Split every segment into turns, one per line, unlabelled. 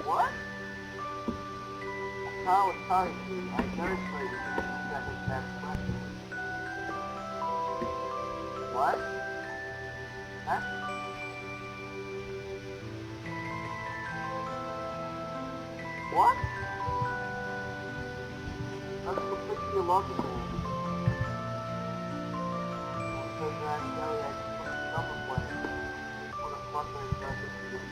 What? I was talking to my nurse lady that was that question. What? Huh? What? That's completely illogical. Because Kelly actually put the number plane. What the fuck are you guys doing?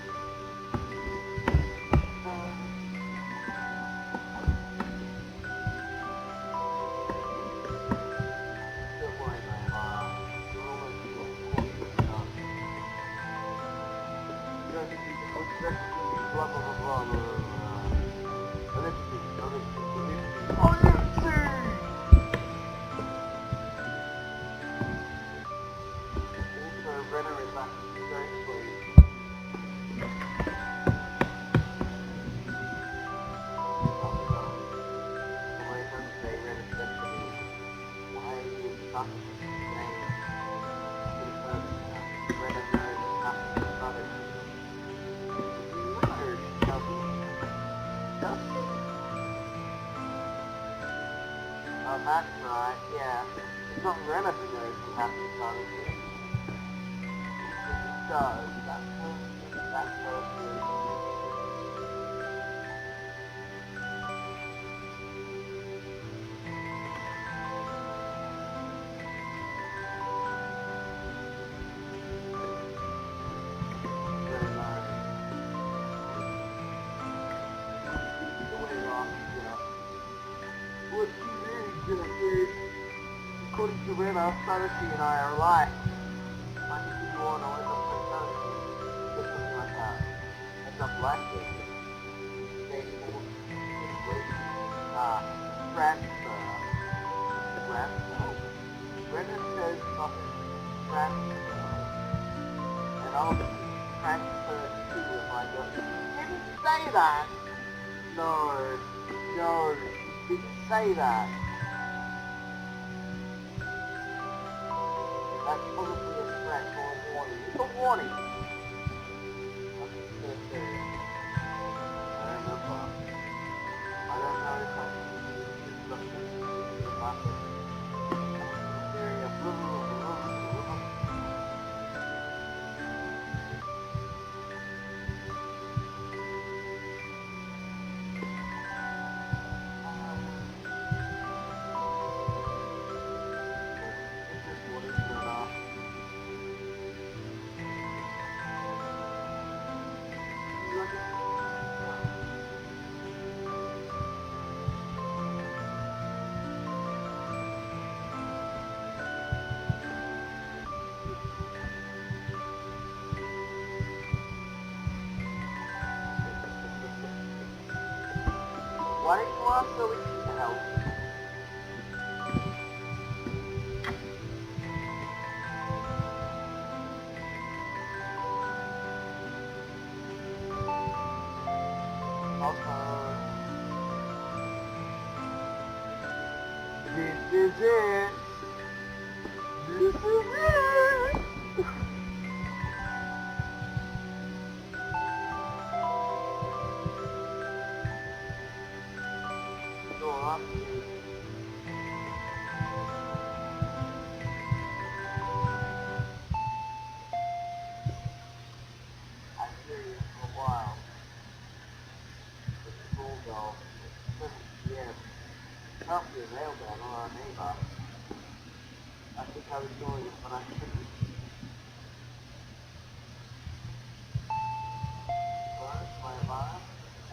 Oh, that's right, yeah. It's not Renner who knows who has to start it. It does. That's perfect. According to Renner, Sanity and I are alike. I think you want to end up with Sanity. Or something like that. End up like this. Maybe more transfer. Transfer. Renner says something. Transfer. And I'll transfer to if I go. He didn't say that. No. He didn't say that. That's probably a threat or a warning. It's a warning. I'm just gonna say it. I remember. I Why didn't you ask Luigi to help? This is it. This is it. Go on. I hear you for a while. It's cool though. 7 p.m. Can't be a mailman or a neighbor. I think I was doing it, but I couldn't. Where's my alarm?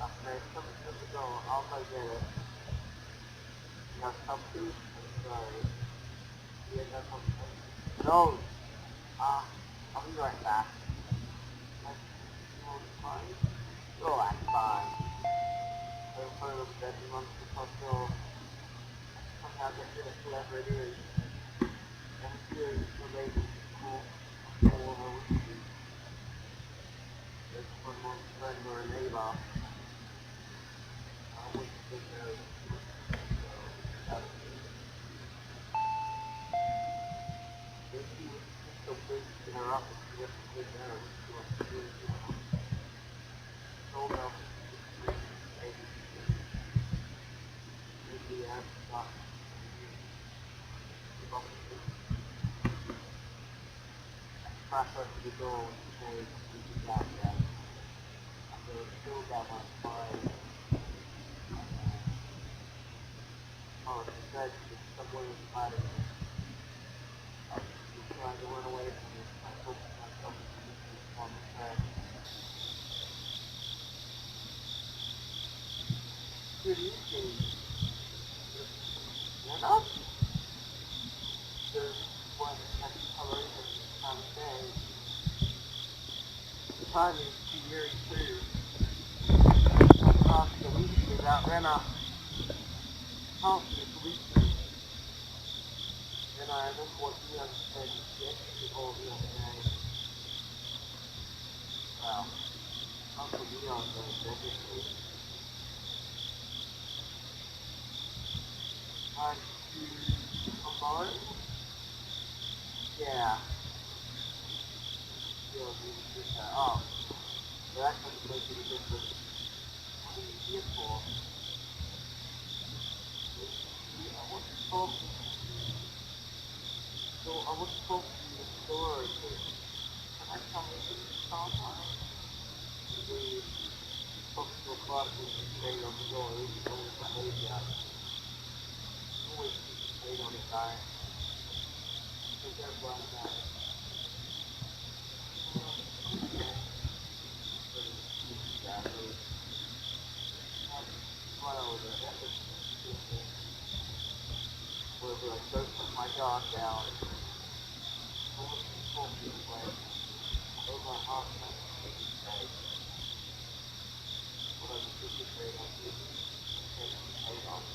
After 7 years ago, I'll go get it. You have something? I'm sorry. You got something? No! I'll be right back. Fine? Oh, that's fine. I'm put it up there in months until somehow get rid of whoever it is. And it's good for maybe cool. There's one more friend or a neighbor. I wouldn't think of. If she was so big in her office, she would have to take her. She wants to do it. Told her maybe I thought process to go and say you got that. So still got my mind. Oh, she said someone was fighting me. I was trying to run away from this. I hope myself on the track. Good evening. You're not? There's one that's coloring this time of day. The time is too very too. Across the week without Renna. Constantly weekly. And I remember what you have said yesterday or the other day. Well, Uncle Leon said everything. Time to combine? Yeah. You'll need to get that off. But that doesn't make any difference. What are you here for? I want to talk to you. So I want to talk to you in the store. Can I come with you sometime? We talk to a class with the stay on the door. It's always behavior. Always stay on the side. Because everyone's that. Wherever I go put my dog down, I want to talk this way. Over my heart, I want to say, what I was afraid of is taking the paid off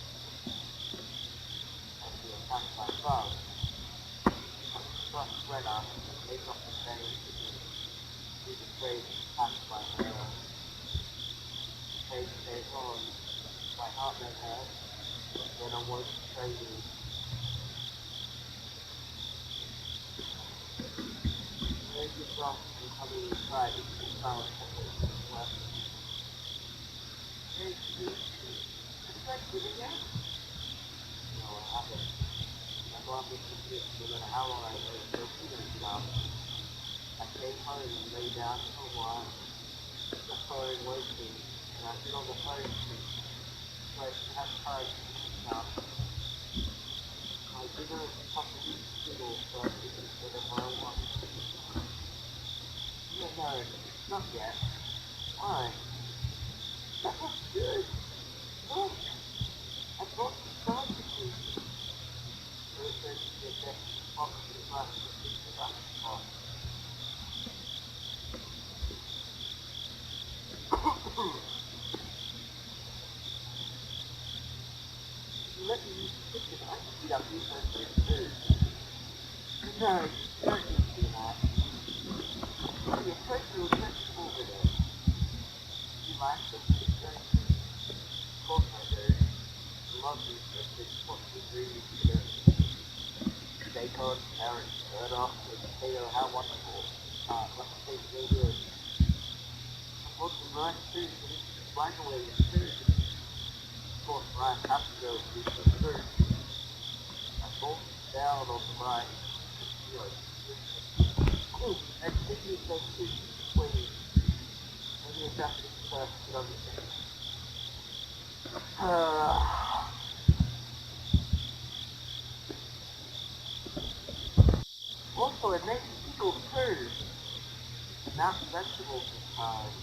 and be attacked by bugs. I'm struck red up, make up the same. He's afraid to attack by her. Paid stays on, my heart may hurt, then I won't betray you. There's your drop and coming inside, you can found left. Hey, Steve, it's like sitting there? No, I haven't. I thought this was it, no matter how long I wait, no feeling enough. I came home and lay down for a while. The phone waiting, and I sit on the phone so I can have time to eat enough. My dinner is a couple of weeks ago, so I can eat whatever I want. Yeah, no, not yet. Why? That was good. Look, I brought some sausages. So it says to get that box of the glass of the glass pot. you let me use the kitchen, I can heat up these food. No, you don't need to do that. Your personal vegetables in it. You like them? Of course I do. I love these biscuits. What's the ingredients in it? Bacon, carrots, turtle, potato, how wonderful. Must taste so good. I want some rice too, so this is right away with food. Of course, rice has to go with some food. I fold it down on the rice. You know, and thinking of those two ways. Maybe it's after this first, but I'm just saying. Also, it makes people purge, not vegetables this time.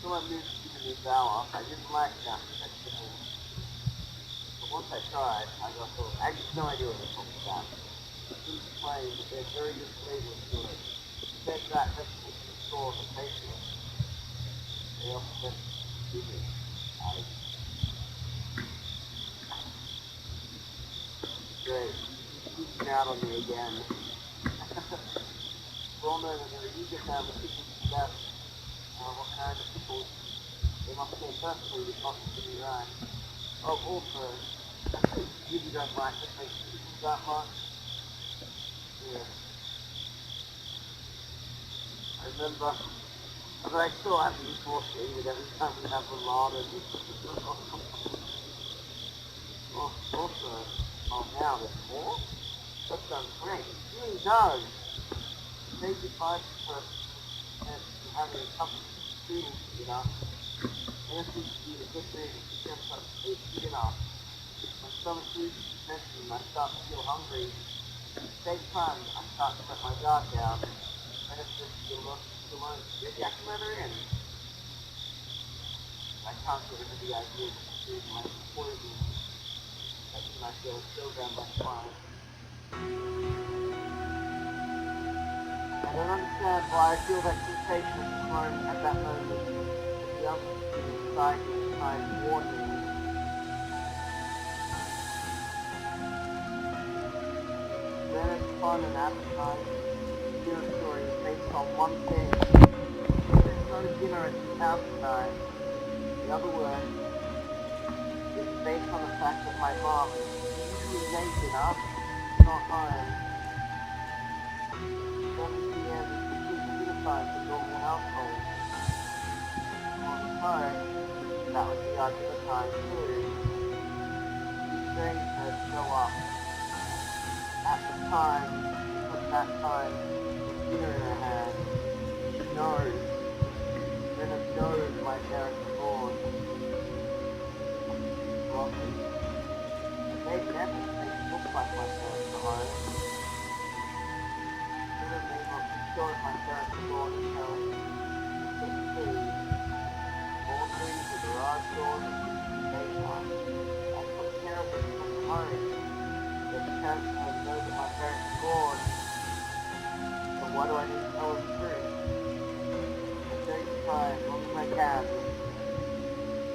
So I moved to the new balance. I didn't like that vegetables. But once I tried, I got those. I had no idea what they were talking about. These plain, but they're very good flavors to it. Fed that vegetables in the store and tasty. They also get vegan. Great. He's peeking out on me again. Well known as a eager family people suggest what kind of people they must say personally responsible to be right. Oh, also, you don't like to make people that much. Yeah. I remember, but I still have to be frustrated every time we have a lot of also, oh now there's more? That sounds great. It really does. Thank you, 5% and having a couple of students, you know. And this is the good thing, because it's tasty enough. When some food is mentioned, I start to feel hungry. At the same time, I start to let my guard down. And it's just you look, maybe I can let her in. I can't get rid of the idea that food might be poison. That's when I feel so down my spine. I don't understand why I feel that sensation of crying at that moment. The unforeseen anxiety inside warned me. Then it's fun and appetite. Dinner story is based on one thing. There's no dinner at the house tonight. In other words, it's based on the fact that my mom usually makes dinner, not home. 7 p.m. is completely dinner time for normal households. On home, that would be our dinner time too. These things that show up at the time, put that time, with dinner in her hand. She knows. Brenna knows my parents are born. Welcome. They never make it look like my parents are home. Brenna may not be sure if my parents are born in home. It's food. All things, the garage doors, and the daytime. I took care of it from home. The parents will know that my parents are born. So why do I need to tell them the truth? Try as long as I can.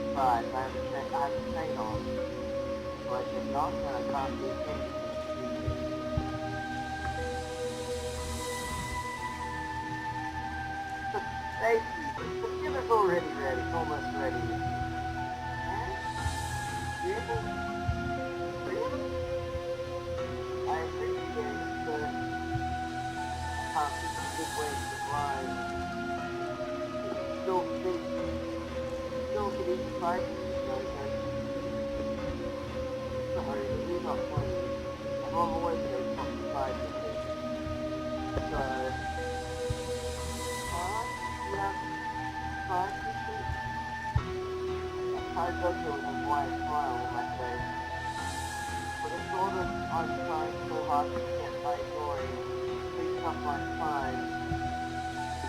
Besides, I have a chain on. So I cannot and I can't do anything. Thank you. The dinner's already ready. Almost ready. Really? Really? I appreciate it, but I can't think of a good way to reply. Still could eat spices, sorry, we're not playing. I'm on the way to those fucking spices. So, yeah, spices. I does go with a white smile on my face. But it's sort of, I'm trying so hard to get my glory, fix up my spine,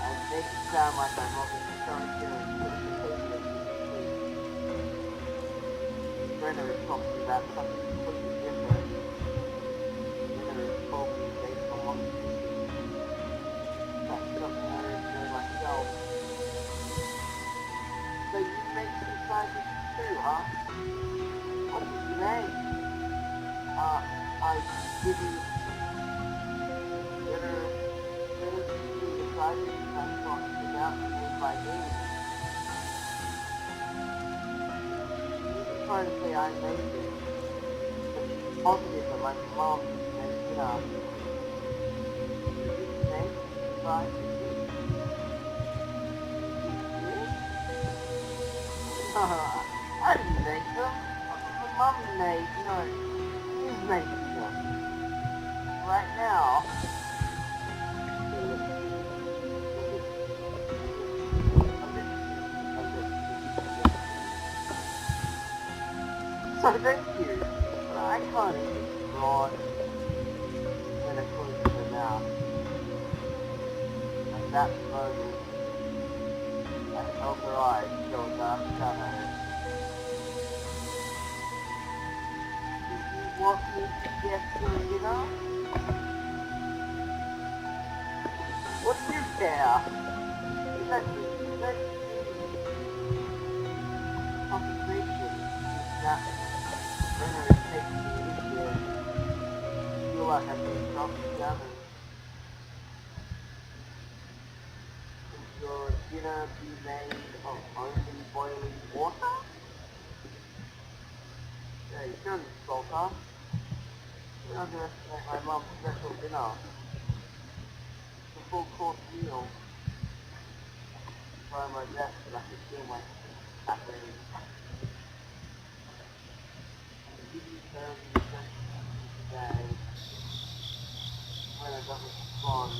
and make it sound like I'm obviously trying to Brenna is talking about something completely different. Brenna is talking based on one species. That's something I already know myself. So you make some slices too, huh? What's your name? I give you dinner to the slices I'm talking about made by me. I'm trying to say I made it. But it's positive that my mom made dinner. Did you make the slices? I didn't make them. My mom made, she's making them. Right now. So thank you. But I can't eat prawn when it goes to the mouth. At that moment, I felt her eyes go dark down at her. Want me to get your dinner? What do you care? Let concentration that Brenner is taking me this year. I feel like I've been dropping down. Will your dinner be made of only boiling water? Yeah, you shouldn't insult her. Don't underestimate my mom's special dinner. It's a full course meal. Try my best, but I can feel my happening. I'll give you terms and conditions today. When it doesn't respond.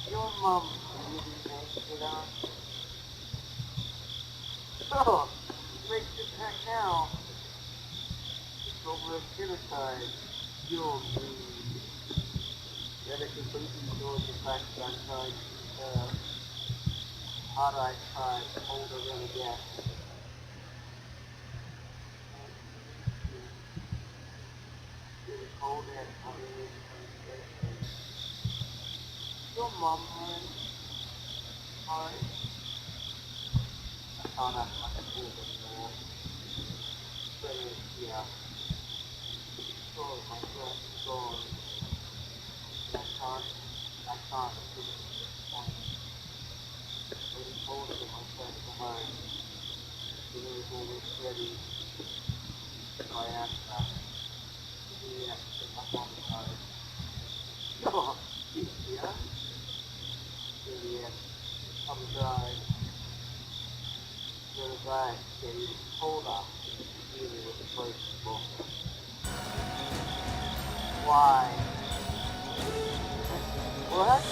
Your mom really makes dinner. Oh, make this back now. It's over at dinner time. You're mean. Then it completely ignores the fact that I'm trying to hard I try to hold her in again. Hold it, your mom, sorry. I can't act like a fool anymore. But yeah. Sure, my breath is gone. I can't put it on. I just hold it in myself behind. It was almost ready. I asked that. Yeah, my mom died. Oh, yeah? Yeah, I'm dry. You're right, getting colder. Really was approachable. Why? What?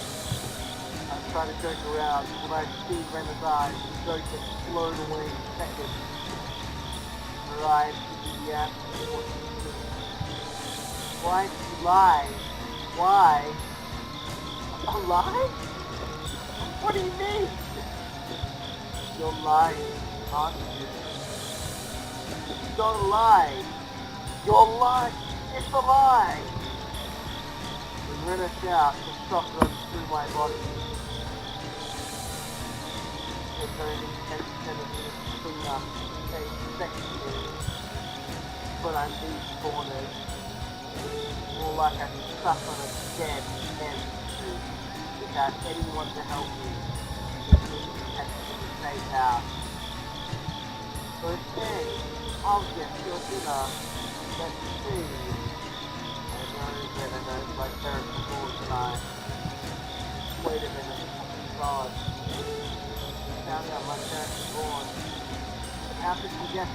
I try to joke around when I see Renner's eyes, the joke gets blown away in seconds. Her eyes give the answer to what you do. Why did you lie? Why? A lie? What do you mean? You're lying, aren't you? Don't lie. You're lying. It's a lie. When Renner shouts, the shock runs through my body. It's only 10 centimeters between us. It seconds me. But I'm these corners. More like I'm stuck on a dead end street without anyone to help me. Safe out. Okay, I'll get your dinner. Let's see. I know my parents are born tonight. Wait a minute, oh God. I found out my parents are born. How could you guess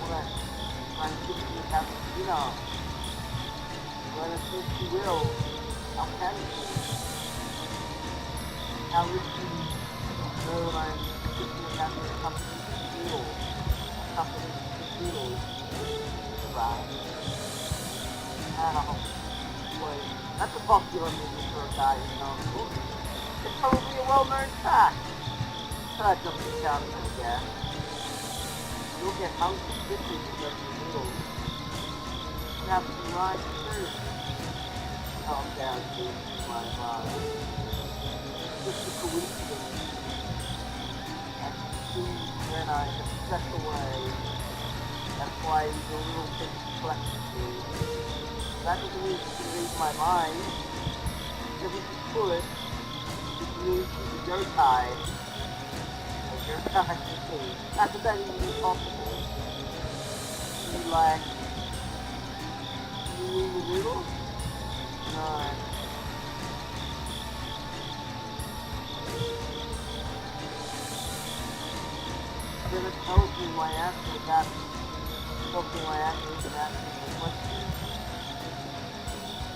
what I'm thinking of having dinner? When I said she will, how can she? How would she know when I'm thinking of having a company meal? A company meal? Right. Wait, that's a popular movie for a guy who's known for. It's probably a well-known fact. That doesn't count as a guess. You'll get hungry quickly with every meal. You have to ride through. Calm down, dude. My mind. just a coincidence. And then I just step away. That's why the little thing collects me. That doesn't mean you can read my mind. Because if you could, it means you go tie. Like you're not see. Not that that even is possible. You like, you mean the riddle? No. Then it tells me my answer without tells me my answer without asking the question.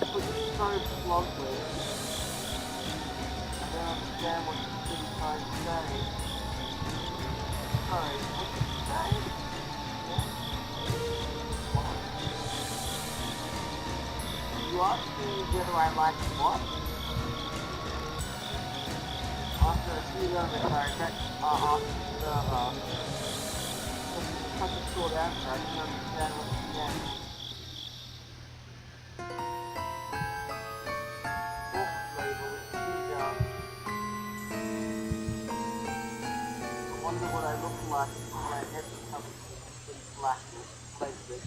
But it's so bluntly. I don't understand what you're really trying to say. Sorry, what did you say? Yeah? What? You asked me whether I like what? After a few moments, I regret asking such a short answer. I didn't understand what you meant. Book label is too young. I wonder what I look like if my head becomes complete blackness, places.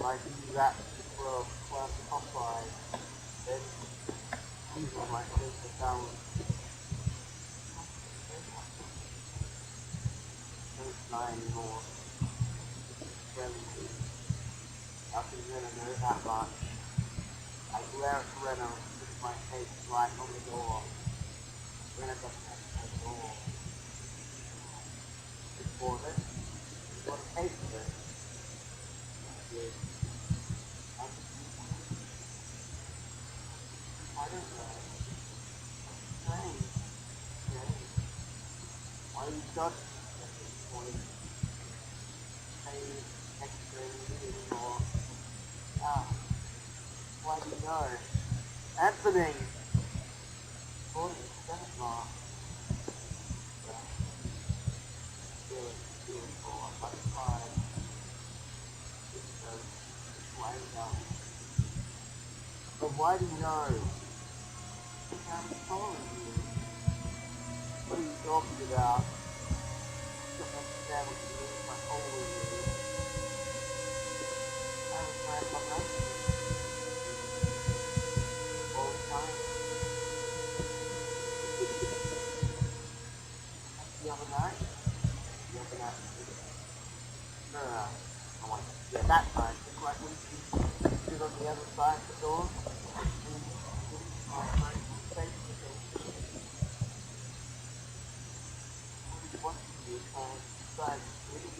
Like you wrap for a class Popeye, then usually my face is down. Don't lie anymore. Friendly. I can really know that much. I glare at Renault with my face right on the door. Renault doesn't have a door. Before this, you got a taste of it. Yes. I don't know. Strange. Strange. Why you judging at this point? Saying extra anything or why do you know? Anthony! Boy, that is not. Well, feeling for much pride. So, why do you know? But why do you know? Because I'm following you. What are you talking about? I don't understand what you mean by following you. I was trying to help you all the time. The other night? The other night. No. I want yeah, that time. It's like when you stood on the other side of the door. And my friend face to face. I was watching you trying to decide to sleep.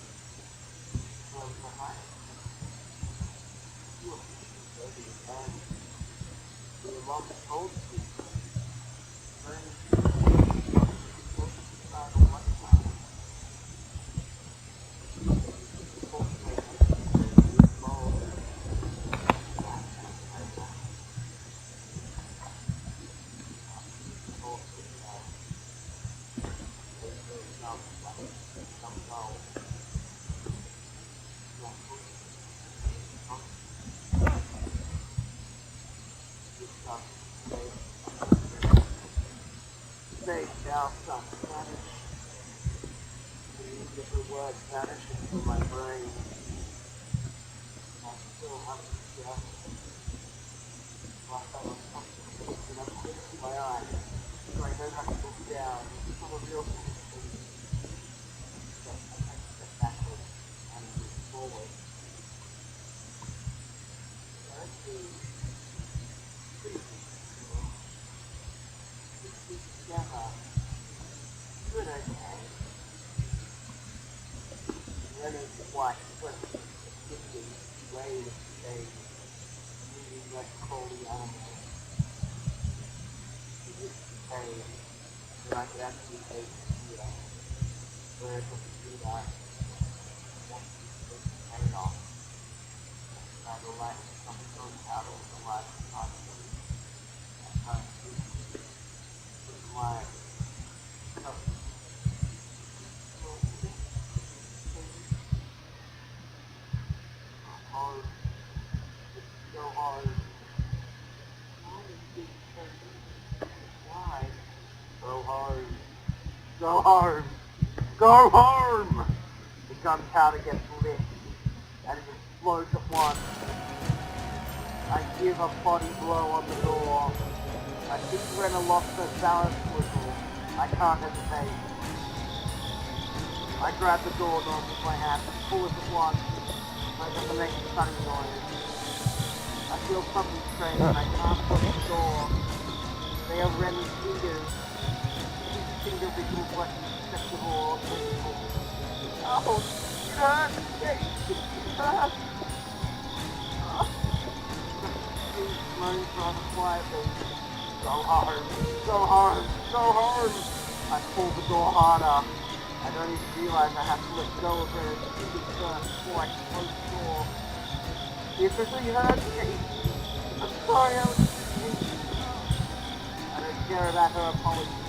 I was behind. You were pushing baby and your mom told you. Very Say now some vanish. The different words vanishing from my brain. I still haven't just like I was something up in my eye. So I don't have to look down. It's not a real thing. Step backwards and move forward. So that's pretty cool. Together. Good, okay. Renault's white foot shifting way of stage, moving like a holy animal. He used to say that I could actually take it here, where it doesn't do that. Once you take the pain off, I don't like something goes out of the life of constantly. I can't do it. It's my customer. Hard. It's so hard. Why? Go home! Go home! The gunpowder gets lit, and it explodes at once. I give a body blow on the door. I think Renna lost her balance a little. I can't hesitate. I grab the doorknob with my hand and pull it at once. I just make a funny noise. I feel something strange and I can't close the door. They are Renna's fingers. Each finger rituals like indestructible or painful. Oh, it hurts! It hurts! She moans rather quietly. Go home! Go home! Go home! I pull the door harder. I don't even realize I have to let go of her fingers first before I can close the door. It really hurts me. I'm sorry I was I don't care about her apology.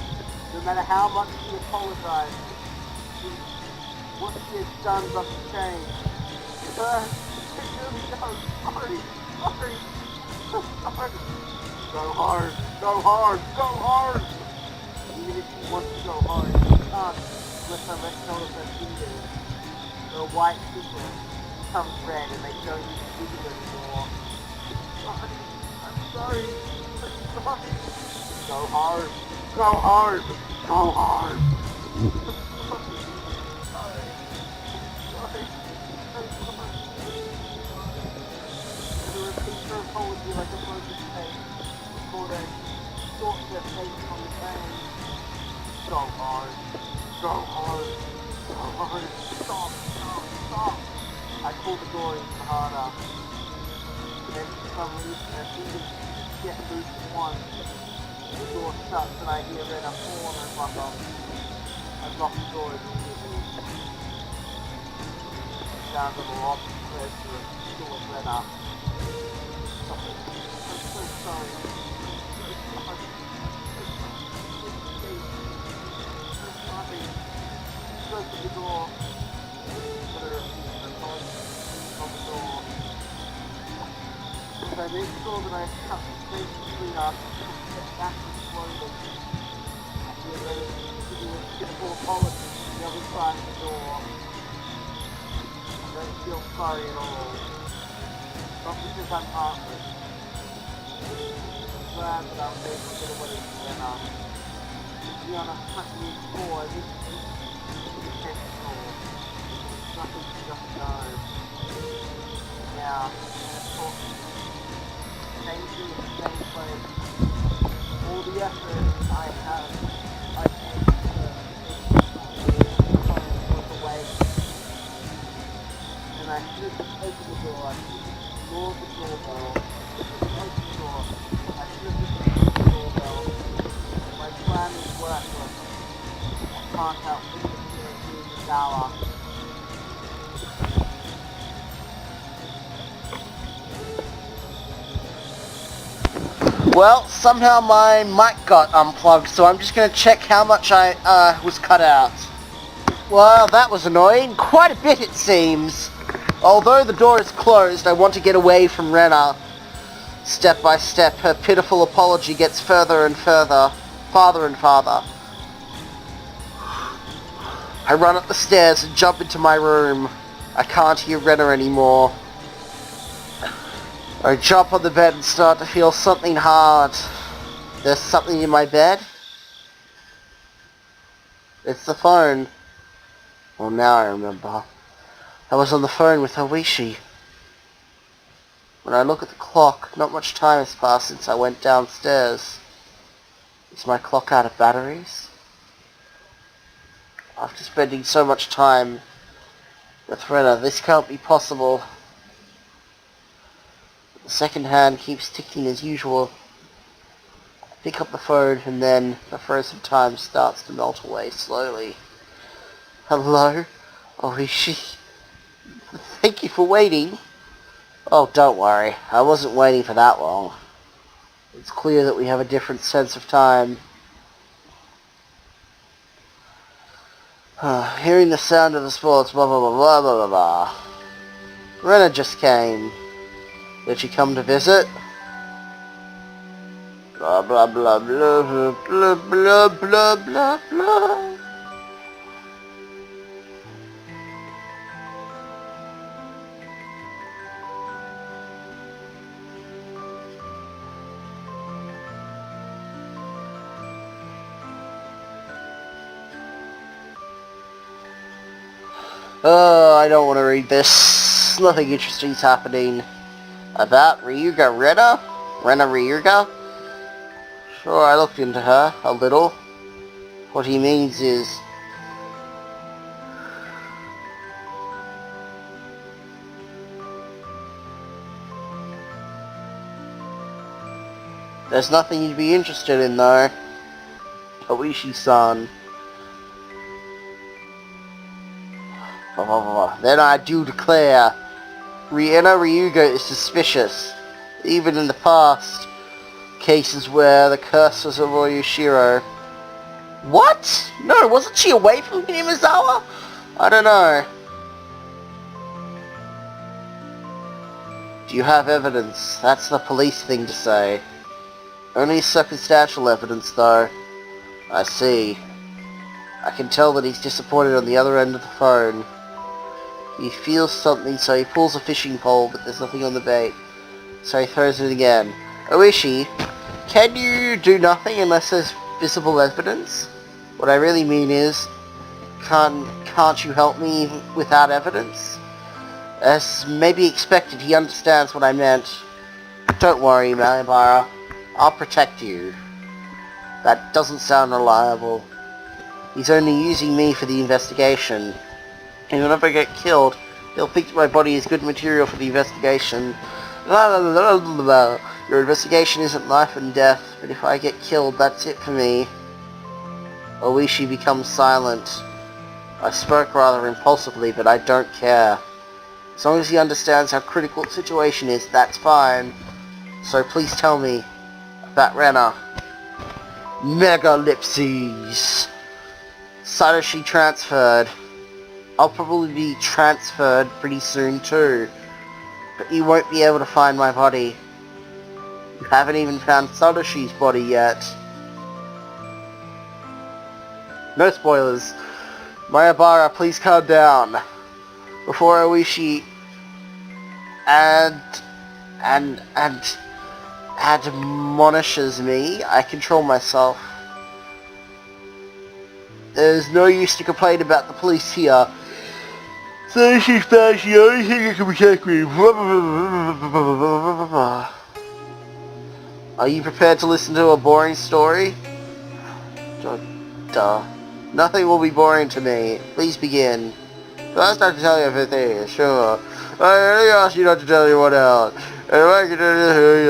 No matter how much she apologizes, what she has done doesn't change. It hurts. It really does. Sorry. Sorry. Sorry. Go hard. Go hard. Go hard. Even if she wants to go hard, she can't unless I let go of her fingers. Her white fingers become red and they don't even wiggle anymore. Sorry. I'm sorry. I'm sorry. Go hard. Go hard. Go hard. Sorry. Sorry. I'm sorry. And a repeater apology like a broken face before they sort their face on the sand. Go hard. Go hard. Go hard. Stop. Stop. Stop. I pull the door even harder. Then for some reason their fingers get loose at once. The door shuts and I hear Renna fall on her buckle. I lock the door immediately. Sounds of a rock pressure still with Renna. Sorry. I'm so sorry. I'm so sorry. I'm sorry. She goes to the door. But her apology on the door. As I make sure that I shut the space between us, step backwards slowly. I hear Renna giving a pitiful apology from the other side of the door. I don't feel sorry at all. Not because I'm heartless. I'm glad that I was able to get away from Renna. To be on a hunting floor, this is intentional. Nothing to just know. Now, of course, same thing in the same place. All the effort I have, I take to look away. And I should have just opened the door. I should have just ignored the doorbell. Open the door. I should have just ignored the doorbell. My plan is worthless. I can't help interfering with the hour. Well, somehow my mic got unplugged, so I'm just going to check how much I was cut out. Well, that was annoying. Quite a bit, it seems. Although the door is closed, I want to get away from Renna. Step by step, her pitiful apology gets further and further, farther and farther. I run up the stairs and jump into my room. I can't hear Renna anymore. I jump on the bed and start to feel something hard. There's something in my bed. It's the phone. Well, now I remember. I was on the phone with Higurashi. When I look at the clock, not much time has passed since I went downstairs. Is my clock out of batteries? After spending so much time with Renna, this can't be possible. The second hand keeps ticking as usual. I pick up the phone and then the frozen time starts to melt away slowly. Hello? Higurashi? Thank you for waiting. Oh, don't worry. I wasn't waiting for that long. It's clear that we have a different sense of time. Hearing the sound of the sports, blah blah blah blah blah blah. Renna just came. Did she come to visit? Blah blah blah blah blah blah blah blah blah blah.
Oh, I don't want to read this. Nothing interesting's happening. About Ryuga Rena? Rena Ryuga? Sure, I looked into her, a little. What he means is... there's nothing you'd be interested in, though. Oishi-san. Then I do declare, Rena Ryuga is suspicious. Even in the past cases where the curse was of Oyashiro. What? No, wasn't she away from Hinamizawa? I don't know. Do you have evidence? That's the police thing to say. Only circumstantial evidence, though. I see. I can tell that he's disappointed on the other end of the phone. He feels something, so he pulls a fishing pole, but there's nothing on the bait. So he throws it again. Oishi, can you do nothing unless there's visible evidence? What I really mean is, can't you help me without evidence? As may be expected, he understands what I meant. Don't worry, Malibara. I'll protect you. That doesn't sound reliable. He's only using me for the investigation. And whenever I get killed, he'll think my body is good material for the investigation. Your investigation isn't life and death, but if I get killed, that's it for me. Oishi becomes silent. I spoke rather impulsively, but I don't care. As long as he understands how critical the situation is, that's fine. So please tell me about Rena. Megalipses. Satoshi transferred. I'll probably be transferred pretty soon too. But you won't be able to find my body. You haven't even found Satoshi's body yet. No spoilers. Mayabara, please calm down. Before Oishi admonishes me, I control myself. There's no use to complain about the police here. Satoshi's back, the only thing that can protect me. Are you prepared to listen to a boring story? Duh. Nothing will be boring to me. Please begin. First I have to tell you everything, sure. I only asked you not to tell anyone else. And if I can tell you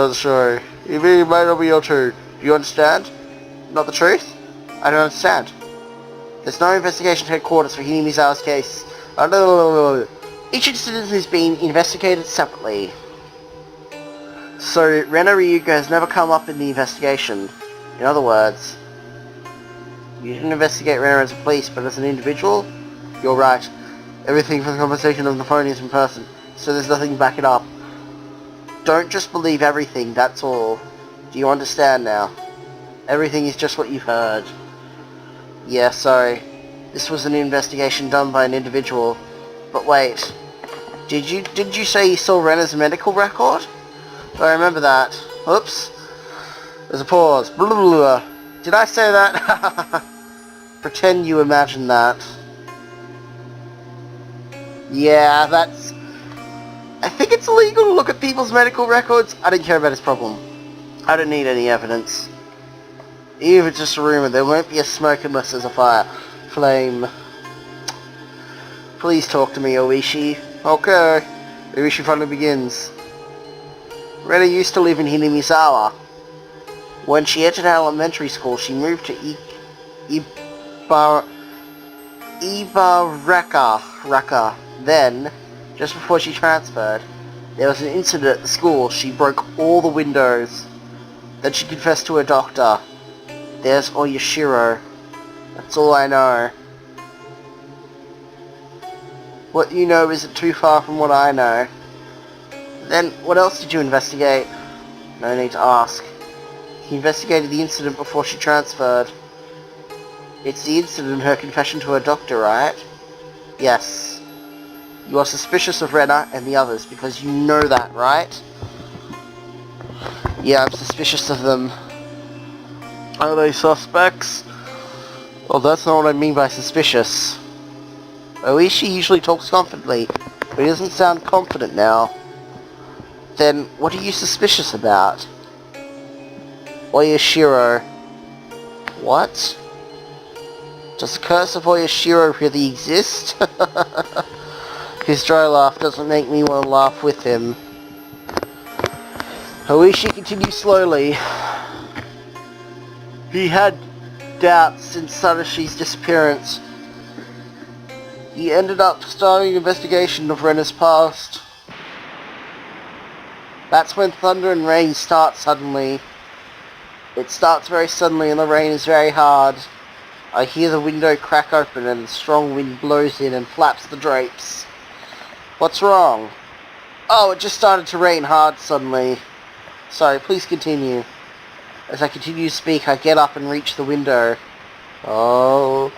the story, it might not be your truth. Do you understand? Not the truth? I don't understand. There's no investigation headquarters for Hinamizawa's case. Each incident is being investigated separately. So, Rena Ryuga has never come up in the investigation. In other words, you didn't investigate Rena as a police, but as an individual? You're right. Everything from the conversation on the phone is in person, so there's nothing to back it up. Don't just believe everything, that's all. Do you understand now? Everything is just what you've heard. Yeah, sorry. This was an investigation done by an individual. But wait. Did you say you saw Rena's medical record? I remember that. Oops. There's a pause. Blah, blah, blah. Did I say that? Pretend you imagine that. Yeah, that's... I think it's illegal to look at people's medical records. I don't care about his problem. I don't need any evidence. Even if it's just a rumor, there won't be a smoke unless there's a fire. Flame. Please talk to me, Oishi. Okay. Oishi finally begins. Rena used to live in Hinamizawa. When she entered elementary school, she moved to Ibaraka. Then, just before she transferred, there was an incident at the school. She broke all the windows. Then she confessed to a doctor. There's Oyashiro. That's all I know. What you know isn't too far from what I know. Then, what else did you investigate? No need to ask. He investigated the incident before she transferred. It's the incident and her confession to her doctor, right? Yes. You are suspicious of Rena and the others because you know that, right? Yeah, I'm suspicious of them. Are they suspects? Well, that's not what I mean by suspicious. Oishi usually talks confidently, but he doesn't sound confident now. Then, what are you suspicious about? Oyashiro. What? Does the curse of Oyashiro really exist? His dry laugh doesn't make me want to laugh with him. Oishi continues slowly. He had doubts since Sadashi's disappearance. He ended up starting an investigation of Rena's past. That's when thunder and rain start suddenly. It starts very suddenly and the rain is very hard. I hear the window crack open and a strong wind blows in and flaps the drapes. What's wrong? Oh, it just started to rain hard suddenly. Sorry, please continue. As I continue to speak, I get up and reach the window. Oh.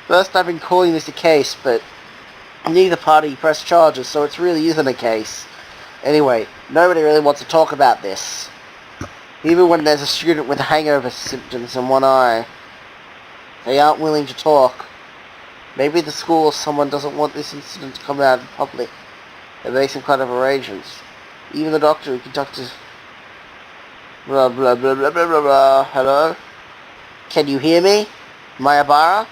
First, I've been calling this a case, but neither party pressed charges, so it really isn't a case. Anyway, nobody really wants to talk about this. Even when there's a student with hangover symptoms in one eye. They aren't willing to talk. Maybe the school or someone doesn't want this incident to come out in public. They make some kind of arrangements. Even the doctor who conducted... Blah blah blah blah blah blah blah. Hello? Can you hear me? Mayabara?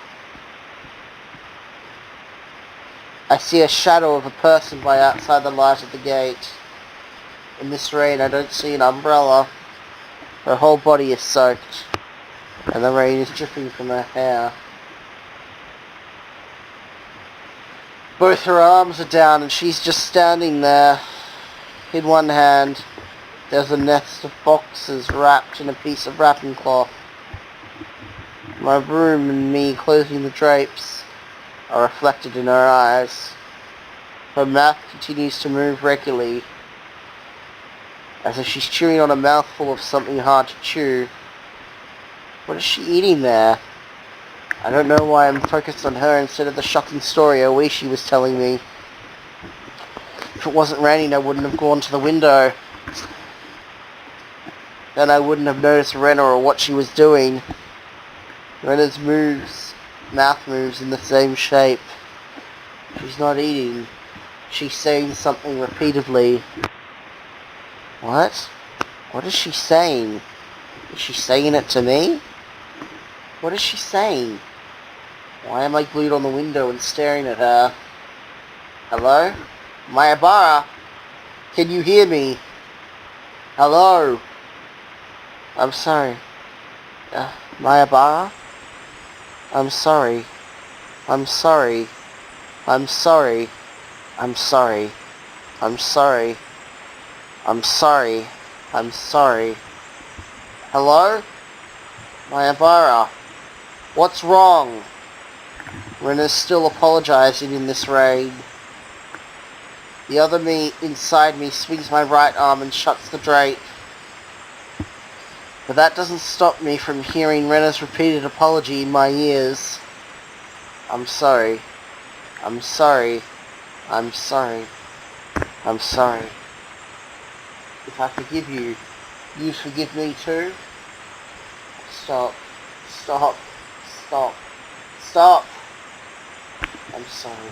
I see a shadow of a person by outside the light of the gate. In this rain I don't see an umbrella. Her whole body is soaked. And the rain is dripping from her hair. Both her arms are down and she's just standing there. In one hand, there's a nest of boxes wrapped in a piece of wrapping cloth. My broom and me closing the drapes are reflected in her eyes. Her mouth continues to move regularly, as if she's chewing on a mouthful of something hard to chew. What is she eating there? I don't know why I'm focused on her instead of the shocking story Oishi was telling me. If it wasn't raining, I wouldn't have gone to the window. Then I wouldn't have noticed Rena or what she was doing. Rena's mouth moves in the same shape. She's not eating. She's saying something repeatedly. What? What is she saying? Is she saying it to me? What is she saying? Why am I glued on the window and staring at her? Hello? Mayabara? Can you hear me? Hello? I'm sorry. Mayabara? I'm sorry. I'm sorry. I'm sorry. I'm sorry. I'm sorry. I'm sorry. I'm sorry. Hello? Mayabara? What's wrong? Rena's still apologizing in this rain. The other me inside me swings my right arm and shuts the drape. But that doesn't stop me from hearing Rena's repeated apology in my ears. I'm sorry. I'm sorry. I'm sorry. I'm sorry. If I forgive you, you forgive me too? Stop. Stop. Stop. Stop. I'm sorry.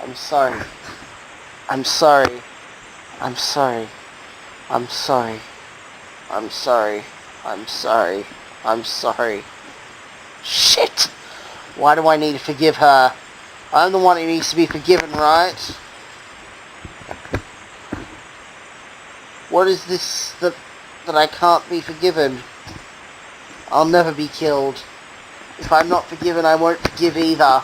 I'm sorry. I'm sorry. I'm sorry. I'm sorry. I'm sorry. I'm sorry. I'm sorry. Shit! Why do I need to forgive her? I'm the one who needs to be forgiven, right? What is this that I can't be forgiven? I'll never be killed. If I'm not forgiven, I won't forgive either.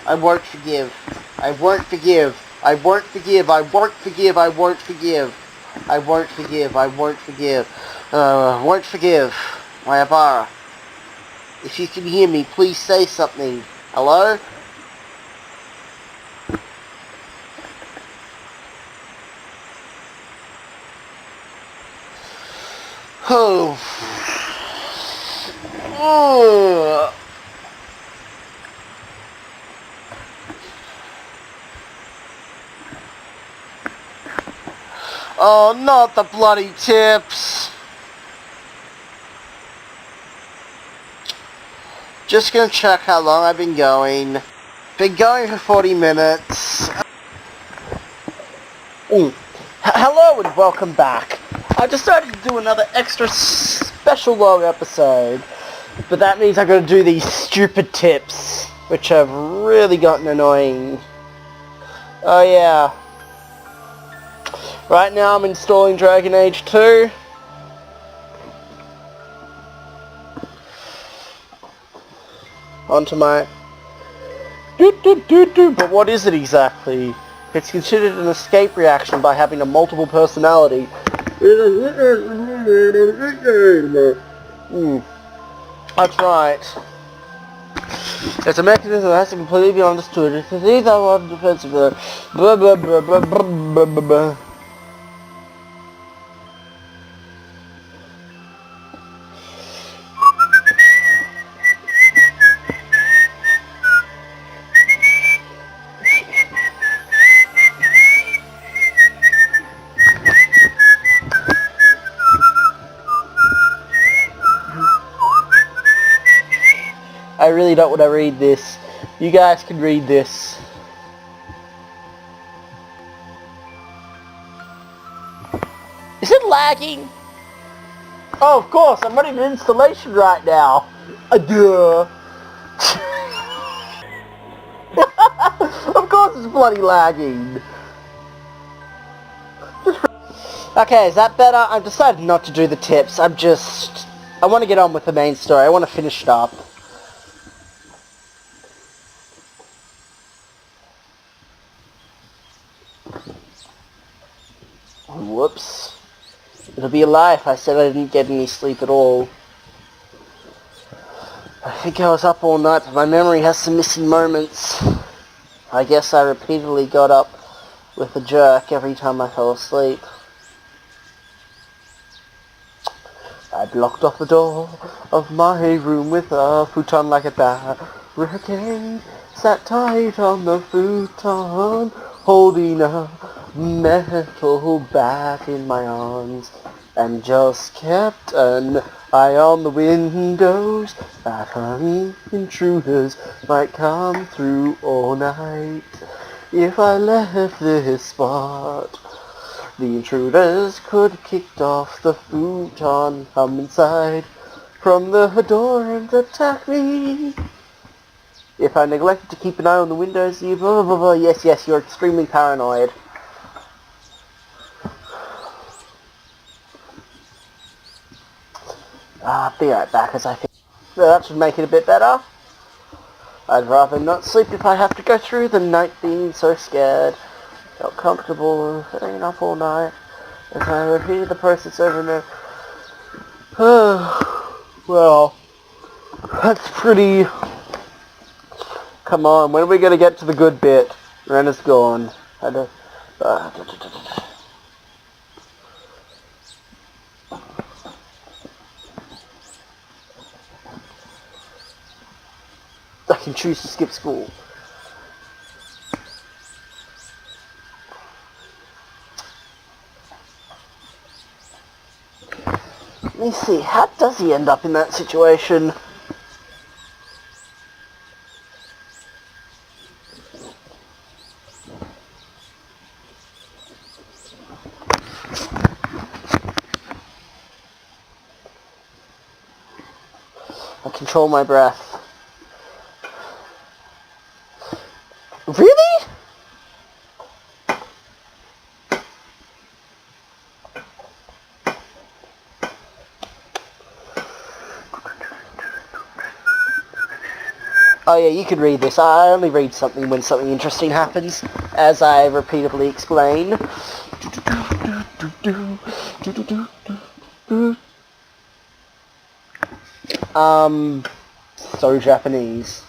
I won't forgive. I won't forgive. I won't forgive. I won't forgive. I won't forgive. I won't forgive. I won't forgive. Won't forgive. Mayabara. If you can hear me, please say something. Hello? Oh. Oh. Oh, not the bloody tips. Just gonna check how long I've been going. Been going for 40 minutes. Hello and welcome back. I decided to do another extra special long episode, but that means I'm going to do these stupid tips, which have really gotten annoying. Oh yeah. Right now I'm installing Dragon Age 2. Onto my... But what is it exactly? It's considered an escape reaction by having a multiple personality. That's right. It's a mechanism that has to completely be understood. It's a disease I want defensive. Blah blah blah blah blah blah blah blah. I really don't want to read this. You guys can read this. Is it lagging? Oh, of course, I'm running an installation right now. Duh. Of course it's bloody lagging. Okay, is that better? I've decided not to do the tips. I want to get on with the main story. I want to finish it up. Whoops. It'll be a lie if I said I didn't get any sleep at all. I think I was up all night, but my memory has some missing moments. I guess I repeatedly got up with a jerk every time I fell asleep. I blocked off the door of my room with a futon like a barricade. Sat tight on the futon, holding a metal bat in my arms, and just kept an eye on the windows that intruders might come through all night. If I left this spot, the intruders could have kicked off the futon, come inside from the door and attack me. If I neglected to keep an eye on the windows, you blah blah blah. Yes, you're extremely paranoid. I'll be right back as I think that should make it a bit better. I'd rather not sleep if I have to go through the night being so scared. Felt comfortable sitting up all night as I repeated the process over and over. Well, that's pretty... Come on, when are we going to get to the good bit? Ren is gone. I can choose to skip school. Let me see, how does he end up in that situation? I control my breath. Really? Oh yeah, you can read this. I only read something when something interesting happens, as I repeatedly explain. So Japanese.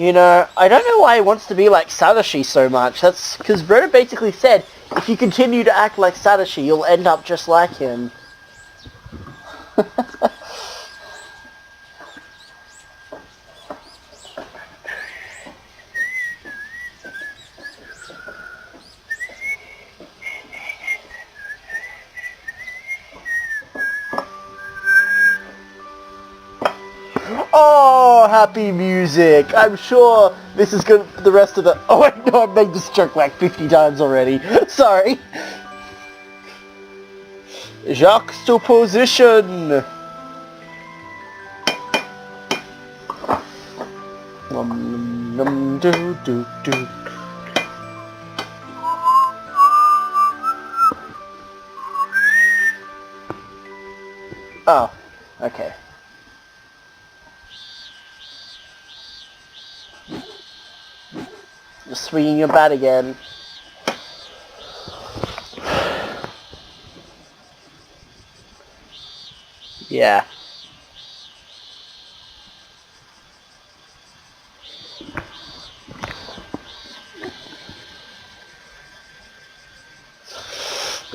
You know, I don't know why he wants to be like Satoshi so much. That's because Broda basically said, if you continue to act like Satoshi, you'll end up just like him. Oh, happy music! I'm sure this is good for the rest of the... Oh wait, no, I've made this joke like 50 times already. Sorry. Juxtaposition! Do, do, do. Oh, okay. You're swinging your bat again. Yeah.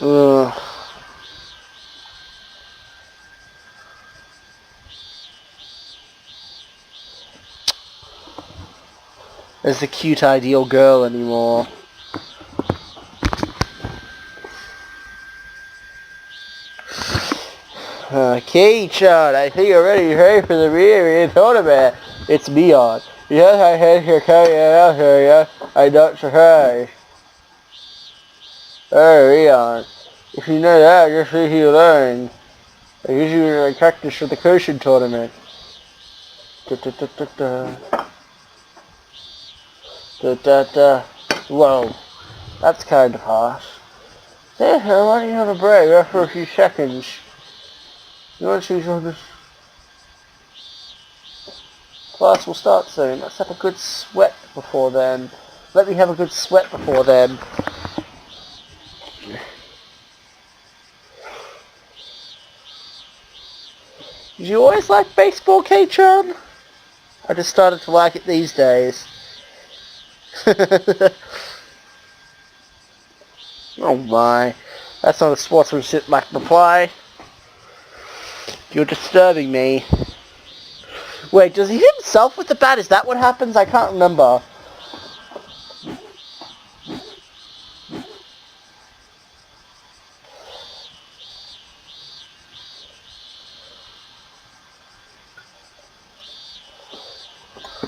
Ugh. As the cute ideal girl anymore. Okay, Chad, I think you're ready for the real tournament. It's Leon. Yes, I had your carry out here, yeah. I'm not surprised. Oh, Leon. If you know that, just see you learn. I usually practice for the Koshin tournament. Da, da, da, da, da. Da, da, da. Whoa. That's kind of harsh. Hey, why don't you have a break after a few seconds? You want to choose on this? Class will start soon. Let's have a good sweat before then. Let me have a good sweat before then. Did you always like baseball, K-Chan? I just started to like it these days. Oh my. That's not a sportsmanship like reply. You're disturbing me. Wait, does he hit himself with the bat? Is that what happens? I can't remember.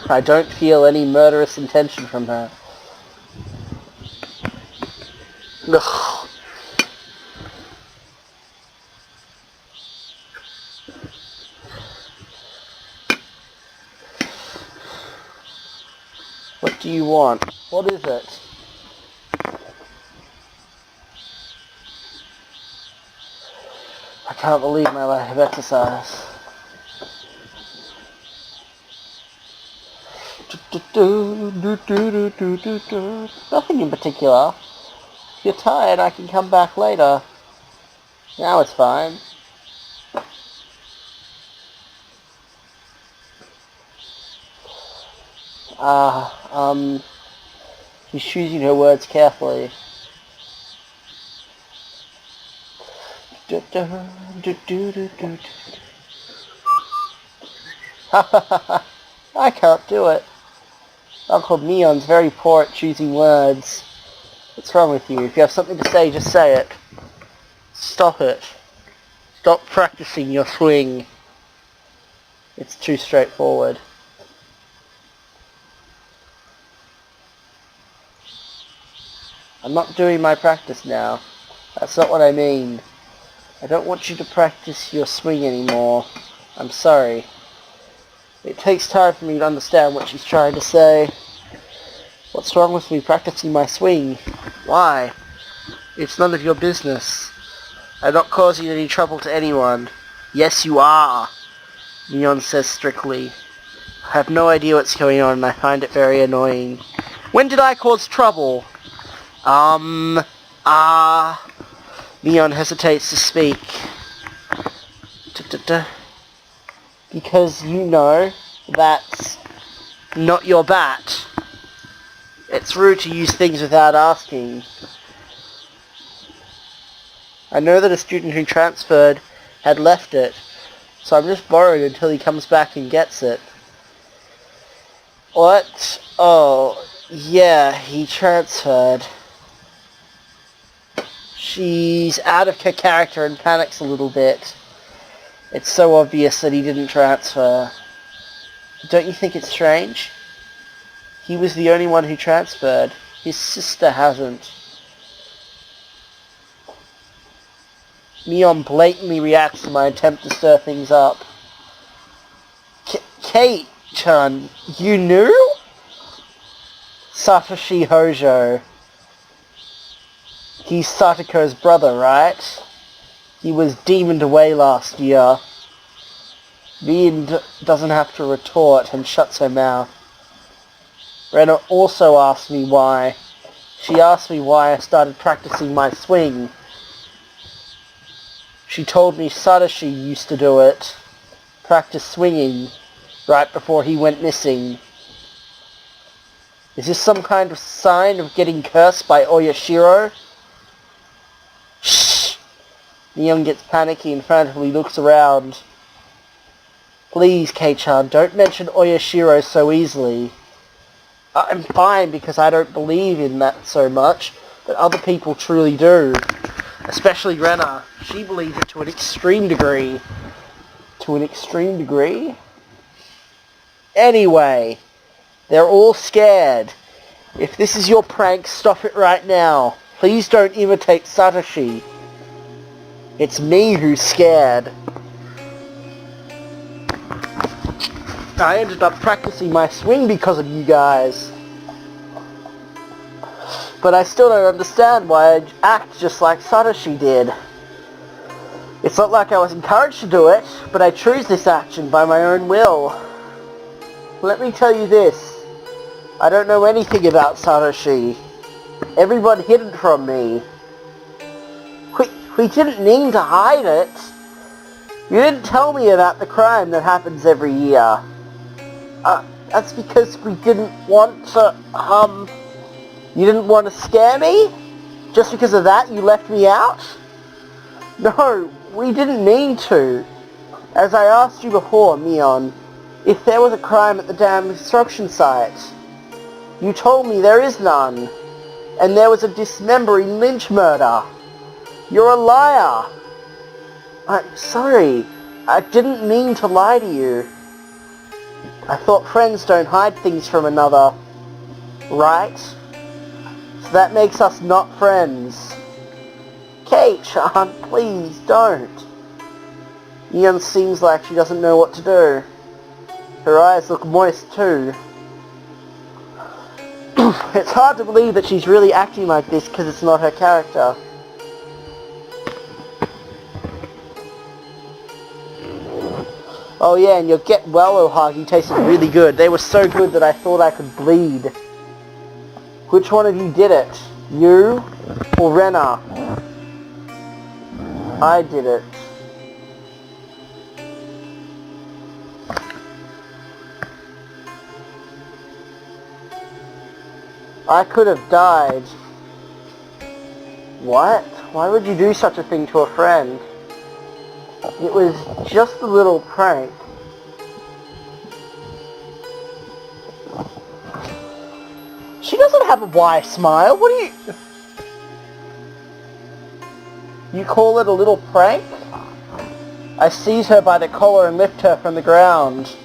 I don't feel any murderous intention from her. Ugh. What do you want? What is it? I can't believe my lack of exercise. Nothing in particular. If you're tired, I can come back later. Now it's fine. She's choosing her words carefully. I can't do it. Uncle Neon's very poor at choosing words. What's wrong with you? If you have something to say, just say it. Stop it. Stop practicing your swing. It's too straightforward. I'm not doing my practice now. That's not what I mean. I don't want you to practice your swing anymore. I'm sorry. It takes time for me to understand what she's trying to say. What's wrong with me practicing my swing? Why? It's none of your business. I'm not causing any trouble to anyone. Yes, you are, Neon says strictly. I have no idea what's going on and I find it very annoying. When did I cause trouble? Neon hesitates to speak. Because you know that not your bat. It's rude to use things without asking. I know that a student who transferred had left it, so I'm just borrowing until he comes back and gets it. What? Oh, yeah, he transferred. She's out of her character and panics a little bit. It's so obvious that he didn't transfer. Don't you think it's strange? He was the only one who transferred. His sister hasn't. Blatantly reacts to my attempt to stir things up. Kate-chan, you knew? Satoshi Hojo. He's Satoko's brother, right? He was demoned away last year. Mian doesn't have to retort and shuts her mouth. Rena also asked me why. She asked me why I started practicing my swing. She told me Satoshi used to do it. Practice swinging right before he went missing. Is this some kind of sign of getting cursed by Oyashiro? Shh! Mian gets panicky and frantically looks around. Please, Kei-chan, don't mention Oyashiro so easily. I'm fine because I don't believe in that so much, but other people truly do. Especially Rena. She believes it to an extreme degree. To an extreme degree? Anyway, they're all scared. If this is your prank, stop it right now. Please don't imitate Satoshi. It's me who's scared. I ended up practicing my swing because of you guys. But I still don't understand why I act just like Satoshi did. It's not like I was encouraged to do it, but I choose this action by my own will. Let me tell you this. I don't know anything about Satoshi. Everyone hid it from me. We didn't mean to hide it. You didn't tell me about the crime that happens every year. That's because we didn't want to, You didn't want to scare me? Just because of that you left me out? No, we didn't mean to. As I asked you before, Mion, if there was a crime at the damn construction site. You told me there is none. And there was a dismembering lynch murder. You're a liar. I'm sorry. I didn't mean to lie to you. I thought friends don't hide things from another. Right? So that makes us not friends. Kate-chan, please don't. Mion seems like she doesn't know what to do. Her eyes look moist too. It's hard to believe that she's really acting like this because it's not her character. Oh yeah, and your Get Well Ohagi tasted really good. They were so good that I thought I could bleed. Which one of you did it? You or Rena? I did it. I could have died. What? Why would you do such a thing to a friend? It was just a little prank. She doesn't have a wide smile. What do you... You call it a little prank? I seize her by the collar and lift her from the ground.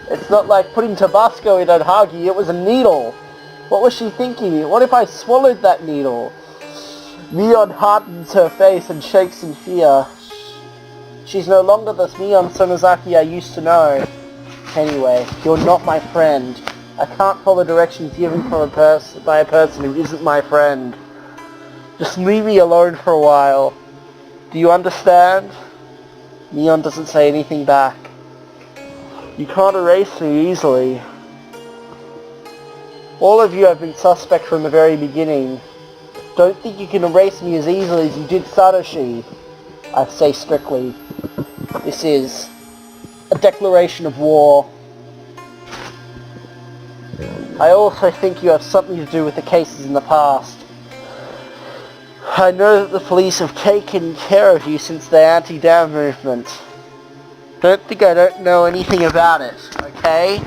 It's not like putting Tabasco in Ohagi, it was a needle. What was she thinking? What if I swallowed that needle? Mion hardens her face and shakes in fear. She's no longer the Mion Sonozaki I used to know. Anyway, you're not my friend. I can't follow directions given from by a person who isn't my friend. Just leave me alone for a while. Do you understand? Mion doesn't say anything back. You can't erase me easily. All of you have been suspect from the very beginning. Don't think you can erase me as easily as you did Satoshi. I say strictly. This is a declaration of war. I also think you have something to do with the cases in the past. I know that the police have taken care of you since the anti-dam movement. Don't think I don't know anything about it, okay?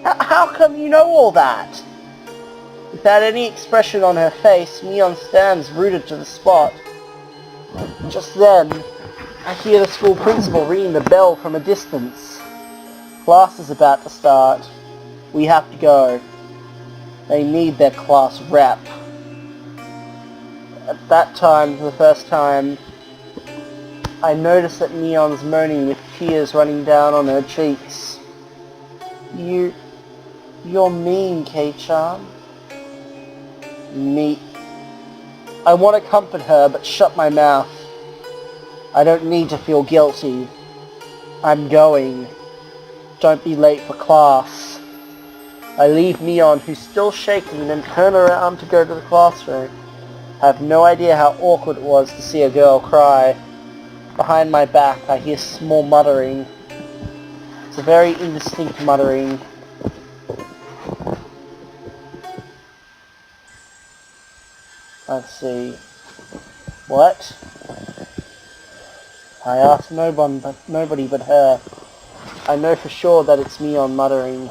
How come you know all that? Without any expression on her face, Neon stands rooted to the spot. Just then, I hear the school principal ringing the bell from a distance. Class is about to start. We have to go. They need their class rep. At that time, for the first time, I notice that Neon's moaning with tears running down on her cheeks. You're mean, Kei-chan. Me. I want to comfort her, but shut my mouth. I don't need to feel guilty. I'm going. Don't be late for class. I leave Neon, who's still shaking, and turn around to go to the classroom. I have no idea how awkward it was to see a girl cry. Behind my back, I hear small muttering. It's a very indistinct muttering. Let's see. What? I asked nobody but her. I know for sure that it's Neon muttering.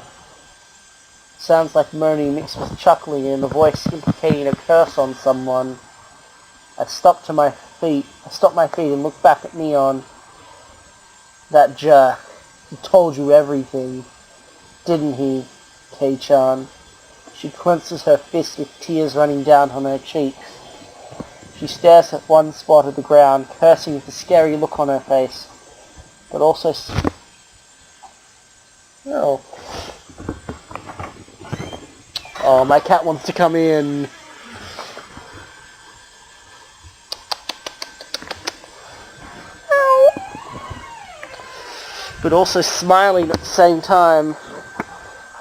Sounds like moaning mixed with chuckling and a voice implicating a curse on someone. I stopped my feet and looked back at Neon. That jerk. He told you everything. Didn't he, Kei-chan? She clenches her fist with tears running down on her cheeks. She stares at one spot of the ground, cursing with a scary look on her face. But also... Oh, my cat wants to come in. But also smiling at the same time.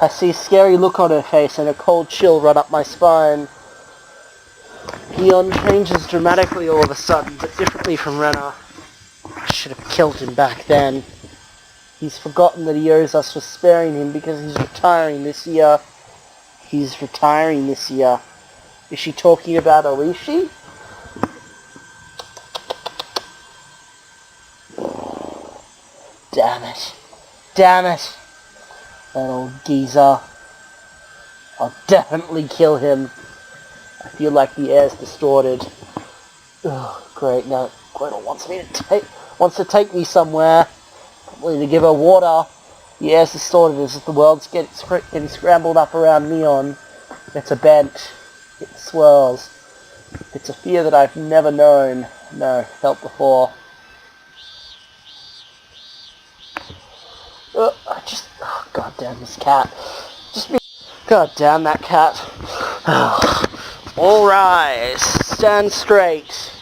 I see a scary look on her face and a cold chill run up my spine. Neon changes dramatically all of a sudden, but differently from Renner. I should have killed him back then. He's forgotten that he owes us for sparing him because he's retiring this year. He's retiring this year. Is she talking about Orishi? Damn it. Damn it. That old geezer. I'll definitely kill him. I feel like the air's distorted. Oh, great. Now, Gretel wants to take me somewhere. Probably to give her water. The air's distorted as if the world's getting scrambled up around Neon. It's a bent. It swirls. It's a fear that I've never known. No, felt before. God damn this cat. God damn that cat. All rise. Stand straight.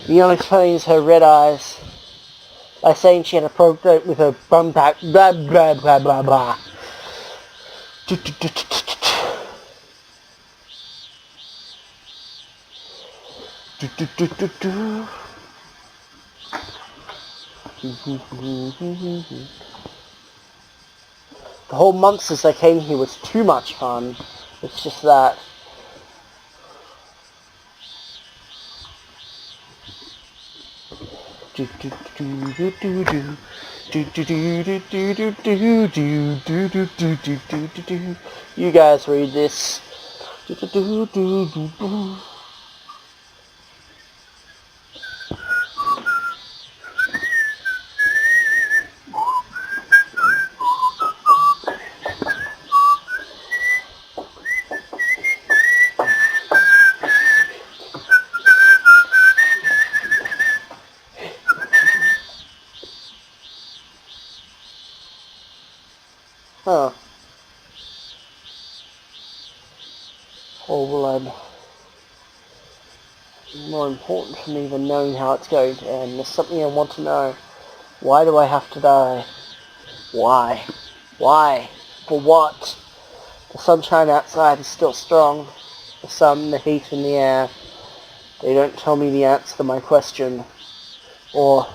Neon explains her red eyes by saying she had a problem with her bum back. Blah blah blah blah blah. The whole month since I came here was too much fun. It's just that. You guys read this. Huh. Whole blood. More important for me than knowing how it's going to end. There's something I want to know. Why do I have to die? Why? Why? For what? The sunshine outside is still strong. The sun, the heat in the air. They don't tell me the answer to my question. Or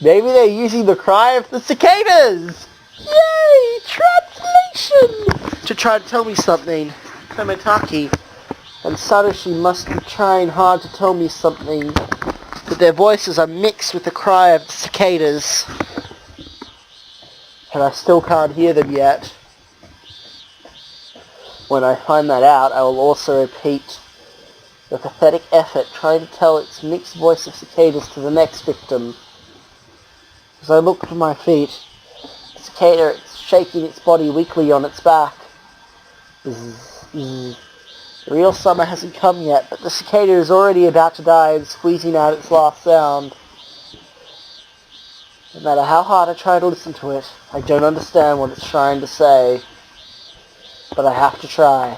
maybe they're using the cry of the cicadas! Yay! Translation! To try to tell me something. Tomitaki and Satoshi must be trying hard to tell me something. But their voices are mixed with the cry of the cicadas. And I still can't hear them yet. When I find that out, I will also repeat the pathetic effort trying to tell its mixed voice of cicadas to the next victim. As I look to my feet, the cicada is shaking its body weakly on its back. Zzz, zzz. The real summer hasn't come yet, but the cicada is already about to die and squeezing out its last sound. No matter how hard I try to listen to it, I don't understand what it's trying to say. But I have to try.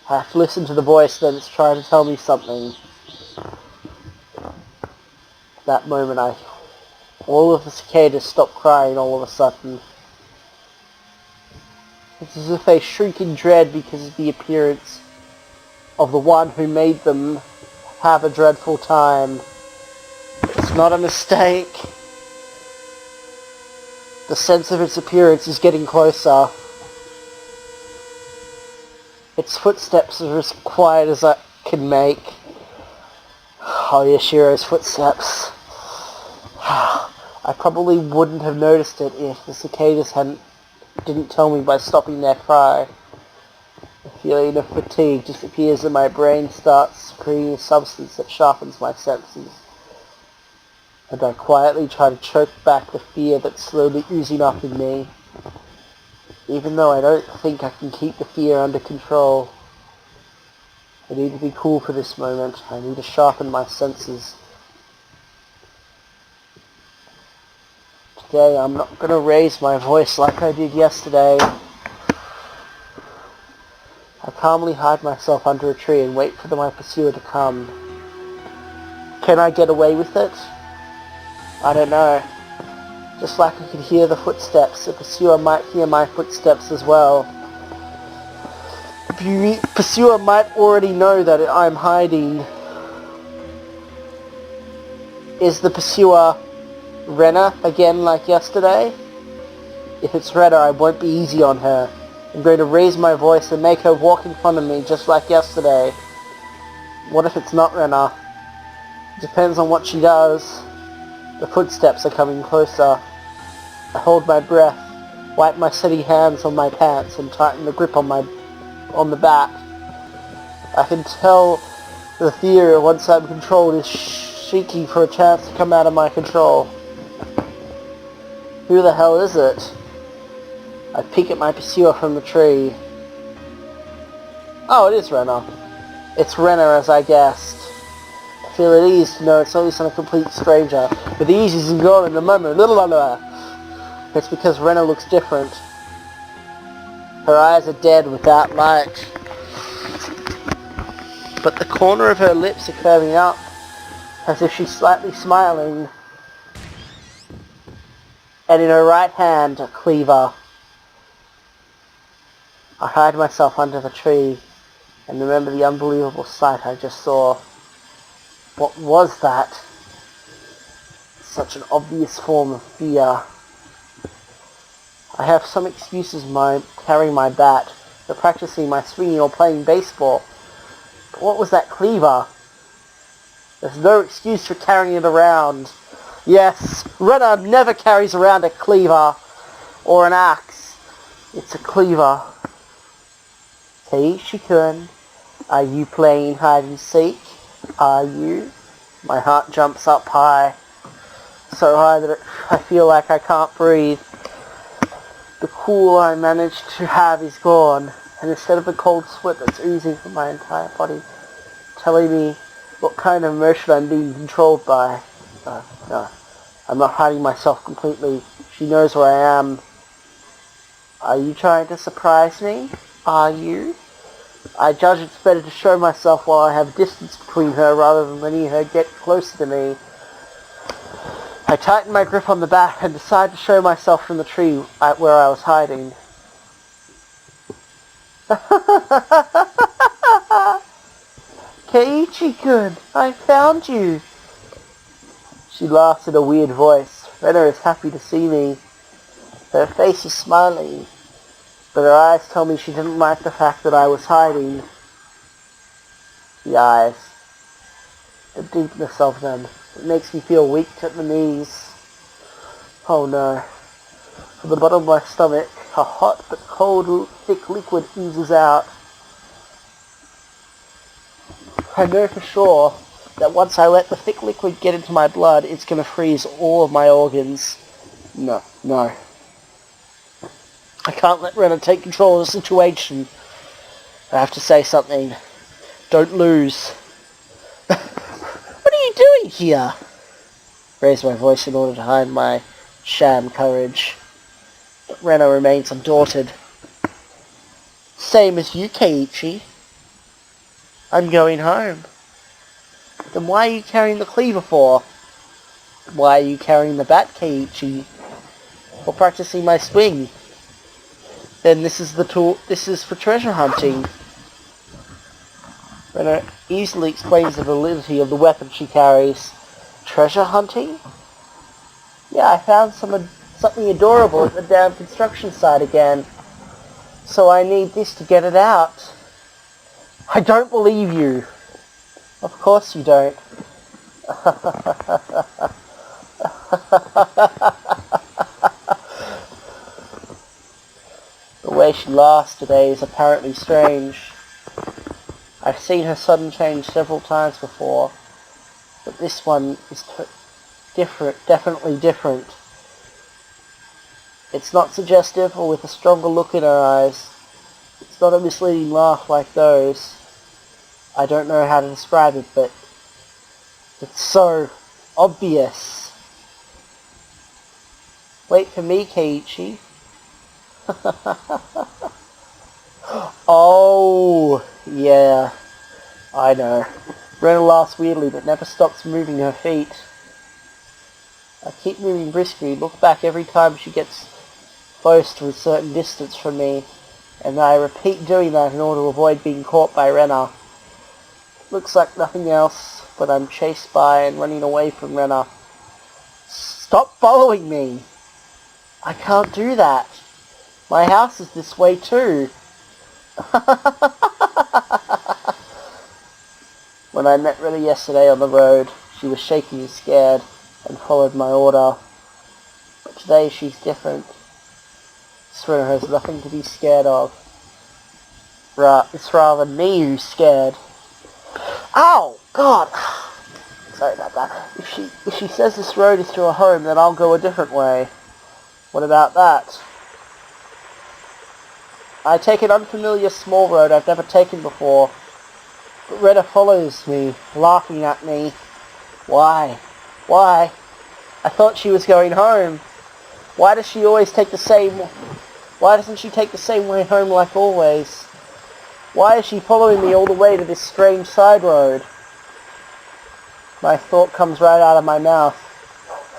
I have to listen to the voice that it's trying to tell me something. That moment all of the cicadas stop crying all of a sudden. It's as if they shriek in dread because of the appearance of the one who made them have a dreadful time. It's not a mistake. The sense of its appearance is getting closer. Its footsteps are as quiet as I can make. Oh, Yashiro's footsteps. I probably wouldn't have noticed it if the cicadas didn't tell me by stopping their cry. The feeling of fatigue disappears and my brain starts secreting a substance that sharpens my senses. And I quietly try to choke back the fear that's slowly oozing up in me. Even though I don't think I can keep the fear under control. I need to be cool for this moment. I need to sharpen my senses. Today I'm not going to raise my voice like I did yesterday. I calmly hide myself under a tree and wait for my pursuer to come. Can I get away with it? I don't know. Just like I could hear the footsteps, the pursuer might hear my footsteps as well. The pursuer might already know that I'm hiding. Is the pursuer Rena again like yesterday? If it's Rena, I won't be easy on her. I'm going to raise my voice and make her walk in front of me just like yesterday. What if it's not Rena? Depends on what she does. The footsteps are coming closer. I hold my breath, wipe my sweaty hands on my pants and tighten the grip on the bat. I can tell the fear once I'm controlled is shaking for a chance to come out of my control. Who the hell is it? I peek at my pursuer from the tree. Oh, it is Renner. It's Renner as I guessed. I feel at ease to know it's only some complete stranger, but the ease isn't gone in the moment. It's because Renner looks different. Her eyes are dead without light. But the corner of her lips are curving up, as if she's slightly smiling. And in her right hand, a cleaver. I hide myself under the tree and remember the unbelievable sight I just saw. What was that? Such an obvious form of fear. I have some excuses carrying my bat, for practicing my swinging or playing baseball. But what was that cleaver? There's no excuse for carrying it around. Yes, Renner never carries around a cleaver or an axe. It's a cleaver. Teishi-kun, are you playing hide and seek? Are you? My heart jumps up high. So high that I feel like I can't breathe. The cool I managed to have is gone, and instead of the cold sweat that's oozing from my entire body, telling me what kind of emotion I'm being controlled by. No, I'm not hiding myself completely. She knows where I am. Are you trying to surprise me? Are you? I judge it's better to show myself while I have distance between her rather than letting her get closer to me. I tighten my grip on the bat and decide to show myself from the tree where I was hiding. Keiichi-kun, I found you. She laughs in a weird voice. Rena is happy to see me. Her face is smiling, but her eyes tell me she didn't like the fact that I was hiding. The eyes. The deepness of them. It makes me feel weak at the knees. Oh no. From the bottom of my stomach, a hot but cold, thick liquid oozes out. I know for sure that once I let the thick liquid get into my blood, it's going to freeze all of my organs. No. I can't let Rena take control of the situation. I have to say something. Don't lose. What are you doing here? Raise my voice in order to hide my sham courage. But Rena remains undaunted. Same as you, Keiichi. I'm going home. Then why are you carrying the cleaver for? Why are you carrying the bat, Keiichi? For practicing my swing. Then this is the tool. This is for treasure hunting. Rena easily explains the validity of the weapon she carries. Treasure hunting? Yeah, I found something adorable at the damn construction site again. So I need this to get it out. I don't believe you. Of course you don't. The way she laughs today is apparently strange. I've seen her sudden change several times before, but this one is different, definitely different. It's not suggestive or with a stronger look in her eyes. It's not a misleading laugh like those. I don't know how to describe it, but it's so obvious. Wait for me, Keiichi. Oh, yeah, I know. Rena laughs weirdly, but never stops moving her feet. I keep moving briskly, look back every time she gets close to a certain distance from me, and I repeat doing that in order to avoid being caught by Rena. Looks like nothing else, but I'm chased by and running away from Rena. Stop following me! I can't do that. My house is this way too. When I met Rena yesterday on the road, she was shaky and scared and followed my order. But today she's different. This Rena has nothing to be scared of. It's rather me who's scared. Ow! God! Sorry about that. If she says this road is to her home, then I'll go a different way. What about that? I take an unfamiliar small road I've never taken before. But Rena follows me, laughing at me. Why? Why? I thought she was going home. Why does she always take the same... Why doesn't she take the same way home like always? Why is she following me all the way to this strange side road? My thought comes right out of my mouth.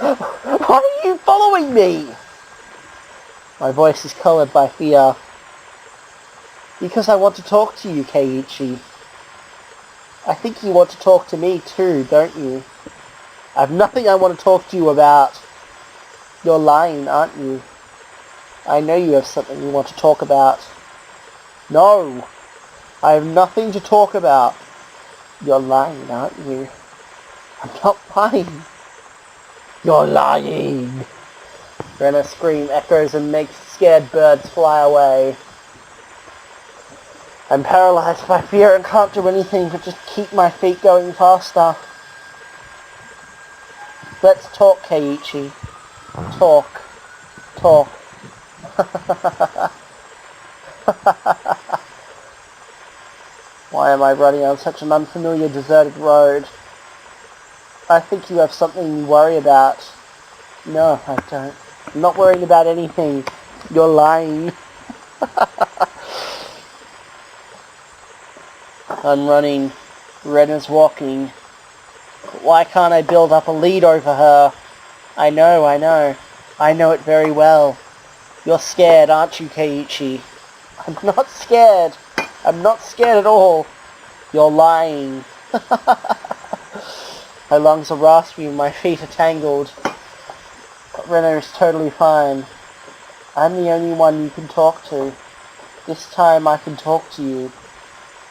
Why are you following me? My voice is colored by fear. Because I want to talk to you, Keiichi. I think you want to talk to me too, don't you? I have nothing I want to talk to you about. You're lying, aren't you? I know you have something you want to talk about. No! I have nothing to talk about. You're lying, aren't you? I'm not lying. You're lying! Rena's scream echoes and makes scared birds fly away. I'm paralyzed by fear and can't do anything but just keep my feet going faster. Let's talk, Keiichi. Talk. Talk. Why am I running on such an unfamiliar deserted road? I think you have something you worry about. No, I don't. I'm not worrying about anything. You're lying. I'm running. Rena's walking. But why can't I build up a lead over her? I know. I know it very well. You're scared, aren't you, Keiichi? I'm not scared. I'm not scared at all. You're lying. My lungs are raspy and my feet are tangled. But Rena is totally fine. I'm the only one you can talk to. This time I can talk to you.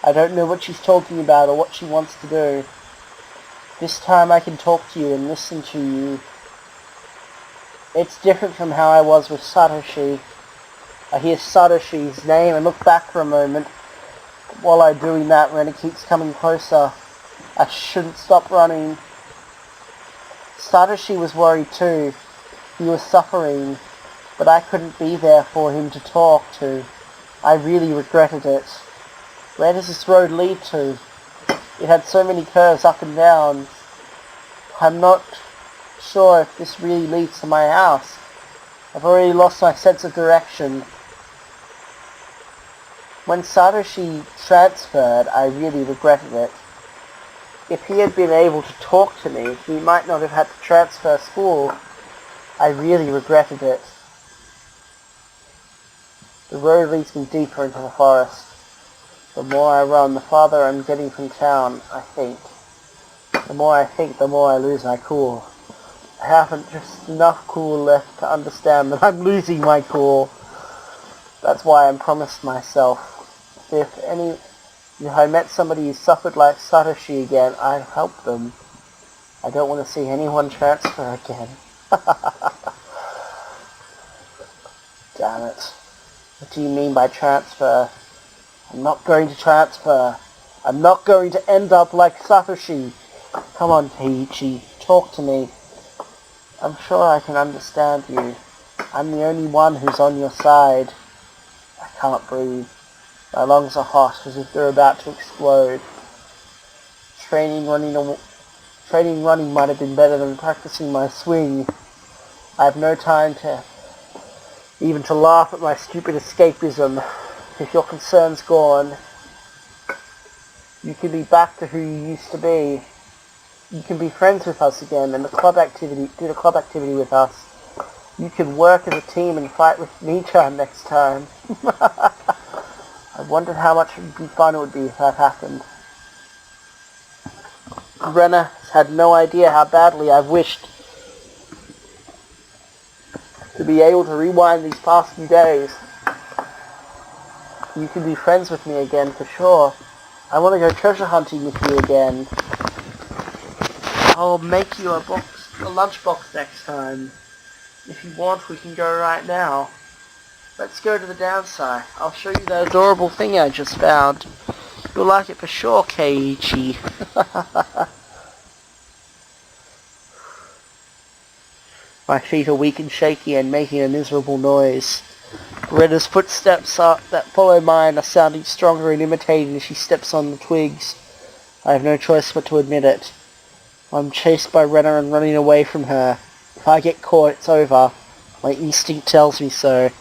I don't know what she's talking about or what she wants to do. This time I can talk to you and listen to you. It's different from how I was with Satoshi. I hear Satoshi's name and look back for a moment. While I'm doing that, Rena keeps coming closer. I shouldn't stop running. Satoshi was worried too. He was suffering, but I couldn't be there for him to talk to. I really regretted it. Where does this road lead to? It had so many curves up and down. I'm not sure if this really leads to my house. I've already lost my sense of direction. When Satoshi transferred, I really regretted it. If he had been able to talk to me, he might not have had to transfer school. I really regretted it. The road leads me deeper into the forest. The more I run, the farther I'm getting from town, I think. The more I think, the more I lose my cool. I haven't just enough cool left to understand that I'm losing my cool. That's why I promised myself, if I met somebody who suffered like Satoshi again, I'd help them. I don't want to see anyone transfer again. Damn it. What do you mean by transfer? I'm not going to transfer. I'm not going to end up like Satoshi. Come on, Keiichi. Talk to me. I'm sure I can understand you. I'm the only one who's on your side. I can't breathe. My lungs are hot as if they're about to explode. Training running might have been better than practicing my swing. I have no time to laugh at my stupid escapism. If your concern's gone, you can be back to who you used to be. You can be friends with us again and do the club activity with us. You can work as a team and fight with Nichan next time. I wondered how much fun it would be if that happened. Rena has had no idea how badly I've wished to be able to rewind these past few days. You can be friends with me again for sure. I want to go treasure hunting with you again. I'll make you a lunchbox next time. If you want, we can go right now. Let's go to the downside. I'll show you that adorable thing I just found. You'll like it for sure, Keiichi. My feet are weak and shaky and making a miserable noise. Rena's footsteps that follow mine are sounding stronger and imitating as she steps on the twigs. I have no choice but to admit it. I'm chased by Rena and running away from her. If I get caught, it's over. My instinct tells me so.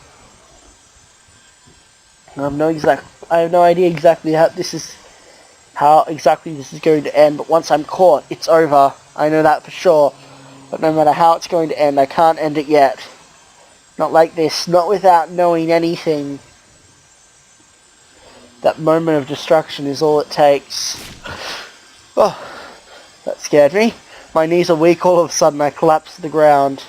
I have no idea exactly how this is going to end, but once I'm caught, it's over. I know that for sure. But no matter how it's going to end, I can't end it yet. Not like this, not without knowing anything. That moment of destruction is all it takes. Oh, that scared me. My knees are weak, all of a sudden I collapse to the ground.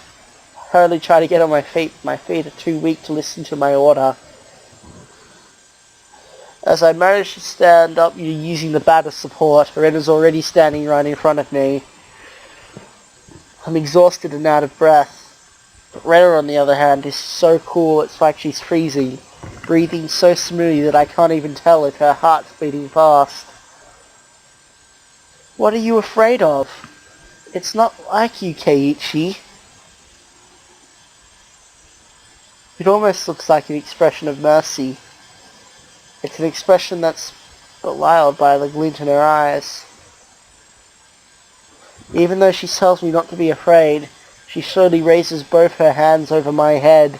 I hurriedly try to get on my feet. My feet are too weak to listen to my order. As I manage to stand up using the bat as support, Rena's already standing right in front of me. I'm exhausted and out of breath. But Rena, on the other hand, is so cool it's like she's freezing, breathing so smoothly that I can't even tell if her heart's beating fast. What are you afraid of? It's not like you, Keiichi. It almost looks like an expression of mercy. It's an expression that's belied by the glint in her eyes. Even though she tells me not to be afraid, she slowly raises both her hands over my head.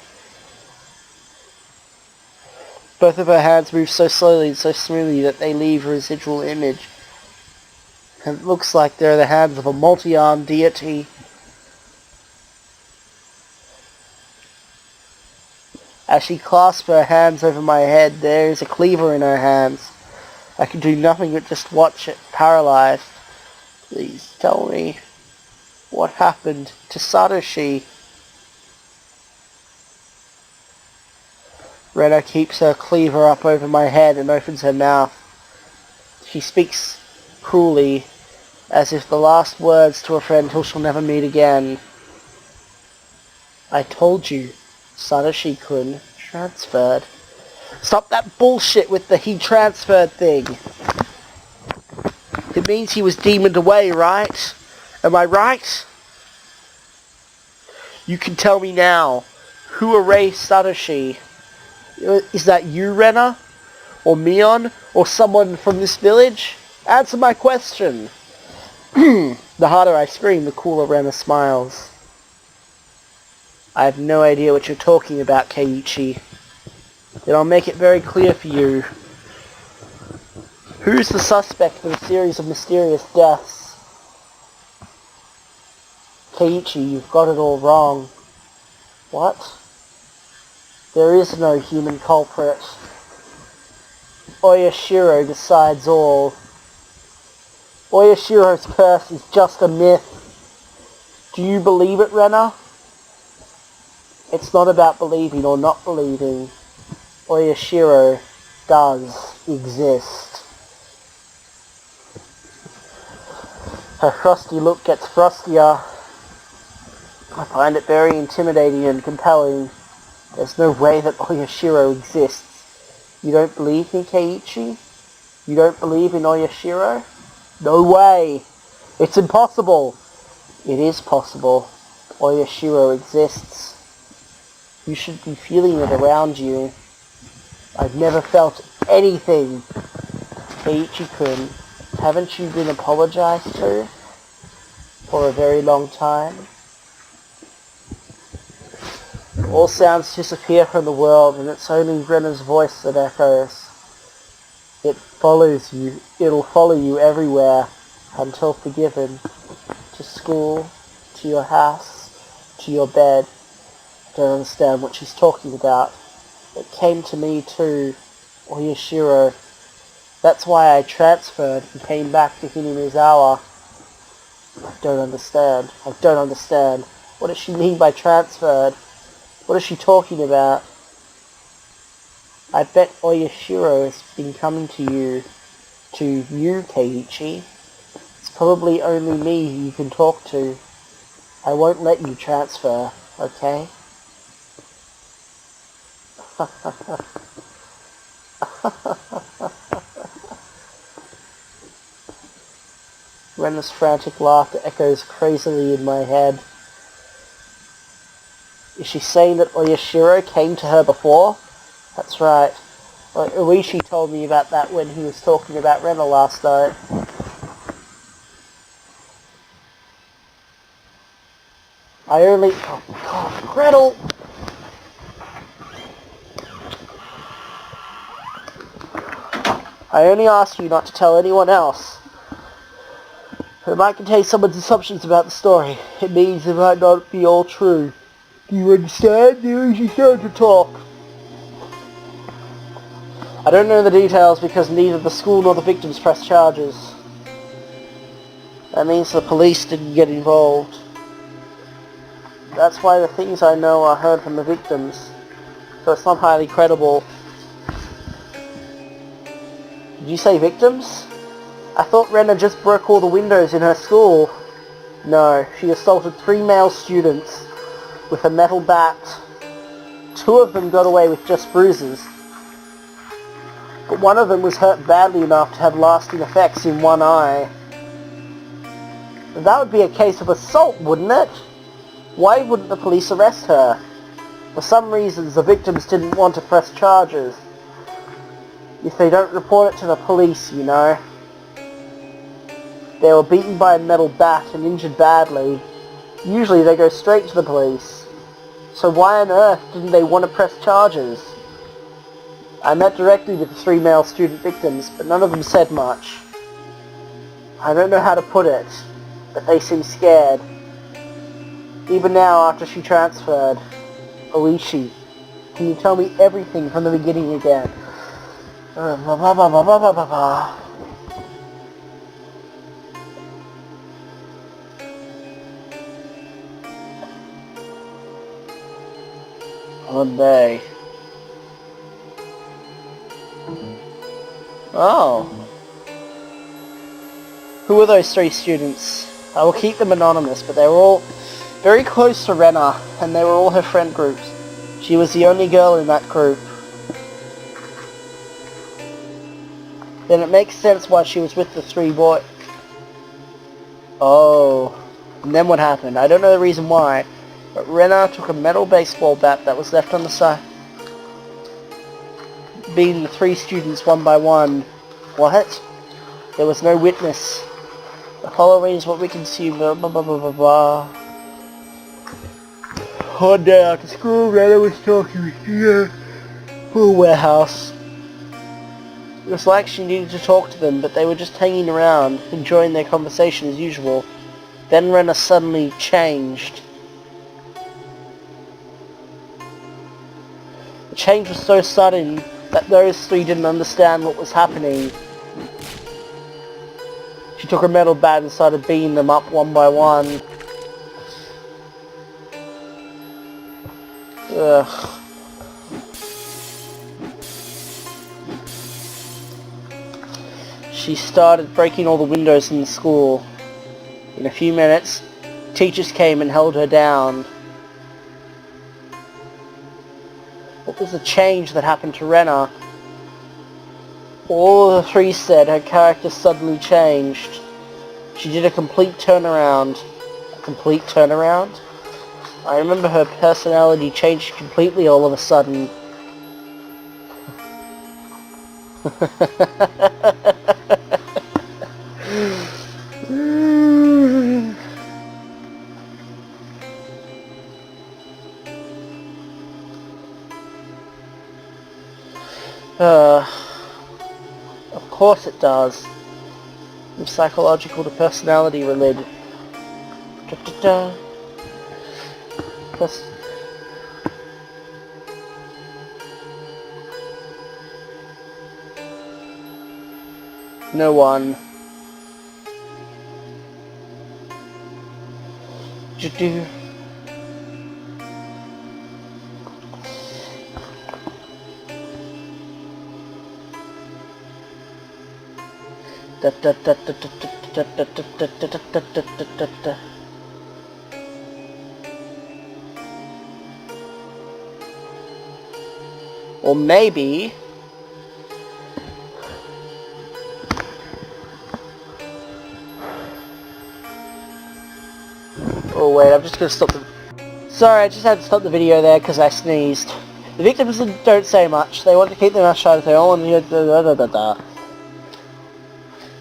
Both of her hands move so slowly and so smoothly that they leave a residual image. And it looks like they're the hands of a multi-armed deity. As she clasps her hands over my head, there is a cleaver in her hands. I can do nothing but just watch it, paralyzed. Please tell me what happened to Satoshi. Rena keeps her cleaver up over my head and opens her mouth. She speaks cruelly, as if the last words to a friend who shall never meet again. I told you, Satoshi-kun transferred. Stop that bullshit with the he transferred thing. It means he was demoned away, right? Am I right? You can tell me now. Who erased Satoshi? Is that you, Rena? Or Mion? Or someone from this village? Answer my question. The harder I scream, the cooler Rena smiles. I have no idea what you're talking about, Keiichi. Then I'll make it very clear for you. Who's the suspect for the series of mysterious deaths? Keiichi, you've got it all wrong. What? There is no human culprit. Oyashiro decides all. Oyashiro's curse is just a myth. Do you believe it, Rena? It's not about believing or not believing. Oyashiro does exist. Her frosty look gets frostier. I find it very intimidating and compelling. There's no way that Oyashiro exists. You don't believe me, Keiichi? You don't believe in Oyashiro? No way! It's impossible! It is possible. Oyashiro exists. You should be feeling it around you. I've never felt anything. Keiichi-kun, haven't you been apologized to for a very long time? All sounds disappear from the world, and it's only Rena's voice that echoes. It follows you. It'll follow you everywhere until forgiven. To school, to your house, to your bed. I don't understand what she's talking about. It came to me too, Oyashiro. That's why I transferred and came back to Hinamizawa. I don't understand. I don't understand. What does she mean by transferred? What is she talking about? I bet Oyashiro has been coming to you, Keiichi. It's probably only me you can talk to. I won't let you transfer, okay? Rena's frantic laughter echoes crazily in my head. Is she saying that Oyashiro came to her before? That's right. Uishi told me about that when he was talking about Rena last night. Oh God, Gretel! I only ask you not to tell anyone else. It might contain someone's assumptions about the story. It means it might not be all true. Do you understand? Uishi started to talk. I don't know the details because neither the school nor the victims pressed charges. That means the police didn't get involved. That's why the things I know are heard from the victims. So it's not highly credible. Did you say victims? I thought Rena just broke all the windows in her school. No, she assaulted 3 male students with a metal bat. 2 of them got away with just bruises. But one of them was hurt badly enough to have lasting effects in one eye. That would be a case of assault, wouldn't it? Why wouldn't the police arrest her? For some reasons, the victims didn't want to press charges. If they don't report it to the police, you know. They were beaten by a metal bat and injured badly. Usually they go straight to the police. So why on earth didn't they want to press charges? I met directly with the 3 male student victims, but none of them said much. I don't know how to put it, but they seem scared. Even now, after she transferred, Uishi Can you tell me everything from the beginning again? Blah, blah, blah, blah, blah, blah, blah, blah. One day. Oh. Who were those 3 students? I will keep them anonymous, but they were all very close to Rena, and they were all her friend groups. She was the only girl in that group. Then it makes sense why she was with the 3 boys. Oh. And then what happened? I don't know the reason why, but Rena took a metal baseball bat that was left on the side, beating the 3 students one by one. What? There was no witness. The following is what we can see. Blah, blah, blah, blah, blah, blah. One day after school, Rena was talking to the warehouse. It was like she needed to talk to them, but they were just hanging around, enjoying their conversation as usual. Then Rena suddenly changed. The change was so sudden that those 3 didn't understand what was happening. She took her metal bat and started beating them up one by one. Ugh. She started breaking all the windows in the school. In a few minutes, teachers came and held her down. What was the change that happened to Rena? All of the 3 said her character suddenly changed. She did a complete turnaround. A complete turnaround? I remember her personality changed completely all of a sudden. Of course it does. From psychological to personality related. No one. Do. Or maybe oh wait, I'm just gonna stop the... Sorry, I just had to stop the video there because I sneezed. The victims don't say much. They want to keep their mouth shut if they all want to...